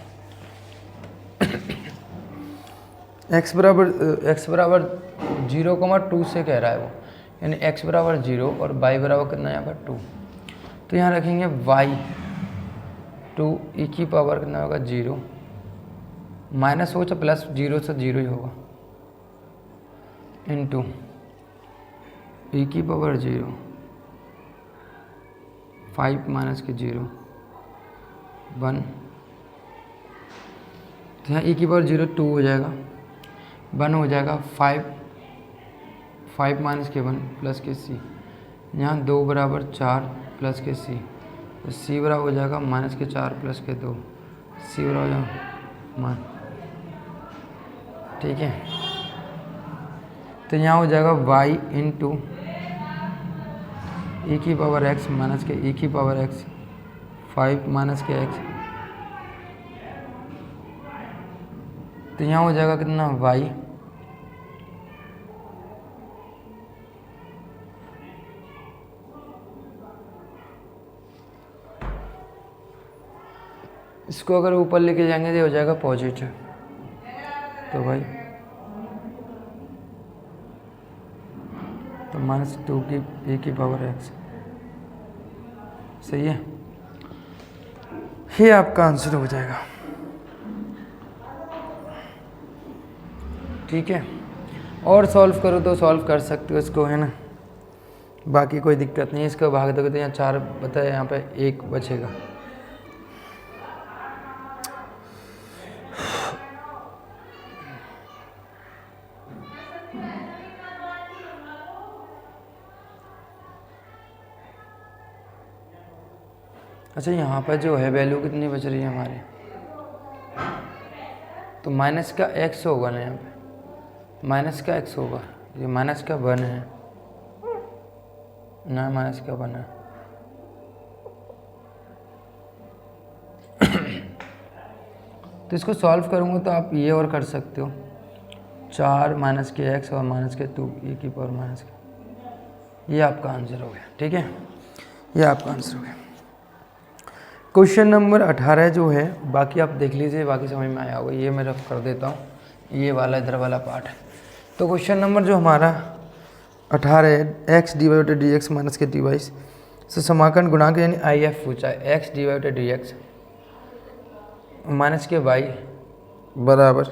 x बराबर 0,2 से कह रहा है वो, यानी x बराबर 0 और y बराबर कितना यहाँ पर 2। तो यहाँ रखेंगे y 2 e की पावर कितना होगा 0, माइनस हो चाहे प्लस, 0 से 0 ही होगा, इंटू e की पावर 0 5 माइनस के 0 1। तो यहाँ e की पावर 0 2 हो जाएगा, 1 हो जाएगा, 5 माइनस के 1 प्लस के c, यहाँ 2 बराबर 4 प्लस के c, तो c बराबर हो जाएगा माइनस के 4 प्लस के 2, c बराबर हो जाएगा मान, ठीक है। तो यहाँ हो जाएगा y इंटू ई की पावर x माइनस के ई की पावर x 5 माइनस के x, तो यहाँ हो जाएगा कितना y इसको अगर ऊपर लेके जाएंगे तो हो जाएगा पॉजिटिव। तो भाई तो -2 की e⁻x सही है, ये आपका आंसर हो जाएगा। ठीक है, और सॉल्व करो तो सॉल्व कर सकते हो इसको, है ना, बाकी कोई दिक्कत नहीं है। इसको भाग दोगे तो यहाँ 4 बताए, यहाँ पे 1 बचेगा। अच्छा, यहाँ पर जो है वैल्यू कितनी बच रही है हमारी, तो माइनस का x होगा ना, यहाँ पे माइनस का x होगा, ये माइनस का 1 है ना, माइनस का 1 है। तो इसको सॉल्व करूँगा तो आप ये और कर सकते हो, 4 माइनस के x और माइनस के 2 e⁻, ये आपका आंसर हो गया। ठीक है, ये आपका आंसर हो गया। क्वेश्चन नंबर 18 जो है, बाकी आप देख लीजिए, बाकी समझ में आया होगा, ये मैं रफ कर देता हूँ, ये वाला इधर वाला पार्ट है। तो क्वेश्चन नंबर जो हमारा 18 है, x dy/dx माइनस के dy से समाकलन गुणांक यानी IF पूछा है, x dy/dx minus K y बराबर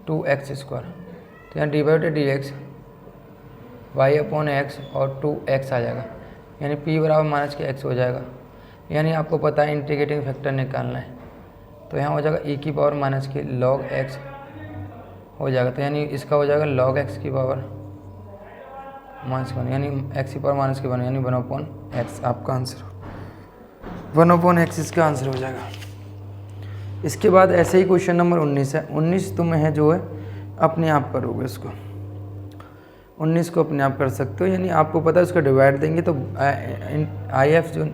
2x²। तो यहाँ dy/dx y/x और 2x आ जाएगा, यानी p बराबर माइनस के x हो जाएगा। यानी आपको पता है इंटीग्रेटिंग फैक्टर निकालना है, तो यहाँ हो जाएगा e⁻ के log x हो जाएगा, तो यानी इसका हो जाएगा log x की पावर -1, यानी x की पावर -1 यानी 1/x आपका आंसर, 1/x इसका आंसर हो जाएगा। इसके बाद ऐसे ही क्वेश्चन नंबर 19 है, 19 तुम्हें है जो है अपने आप करोगे, इसको 19 को अपने आप कर सकते हो, यानी आपको पता है उसका डिवाइड देंगे तो IF जो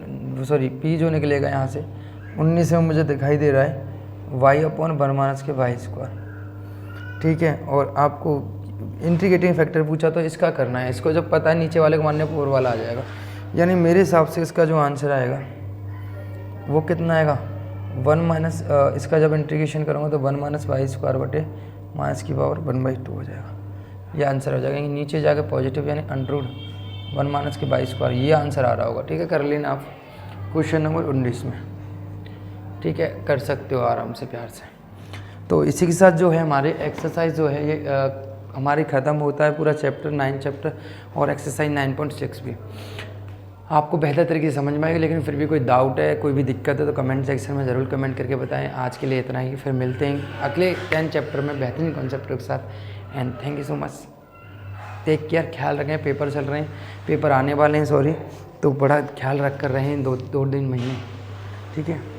P जो निकलेगा यहाँ से 19 में मुझे दिखाई दे रहा है y/1 - y²। ठीक है, और आपको इंटीग्रेटिंग फैक्टर पूछा तो इसका करना है, इसको जब पता है नीचे वाले को मानने पर ऊपर वाला आ जाएगा, यानी मेरे हिसाब से इसका जो आंसर आएगा वो कितना आएगा 1 इसका जब इंटीग्रेशन करूँगा तो 1 - y² बटे -1/2 हो जाएगा, ये आंसर हो जाएगा। नीचे जाके पॉजिटिव यानी √1 - के y², ये आंसर आ रहा होगा। ठीक है, कर लेना आप क्वेश्चन नंबर 19 में। ठीक है, कर सकते हो आराम से, प्यार से। तो इसी के साथ जो है हमारे एक्सरसाइज जो है ये हमारी ख़त्म होता है पूरा चैप्टर 9 चैप्टर, और एक्सरसाइज 9.6 भी आपको बेहतर तरीके से समझ में आएगी। लेकिन फिर भी कोई डाउट है, कोई भी दिक्कत है तो कमेंट सेक्शन में ज़रूर कमेंट करके बताएं। आज के लिए इतना ही, फिर मिलते हैं अगले 10 चैप्टर में बेहतरीन कॉन्सेप्ट के साथ। And thank you so much, take care, ख्याल रखें। पेपर चल रहे हैं, पेपर आने वाले हैं, सॉरी, तो बड़ा ख्याल रख कर रहें 2 दिन महीने। ठीक है।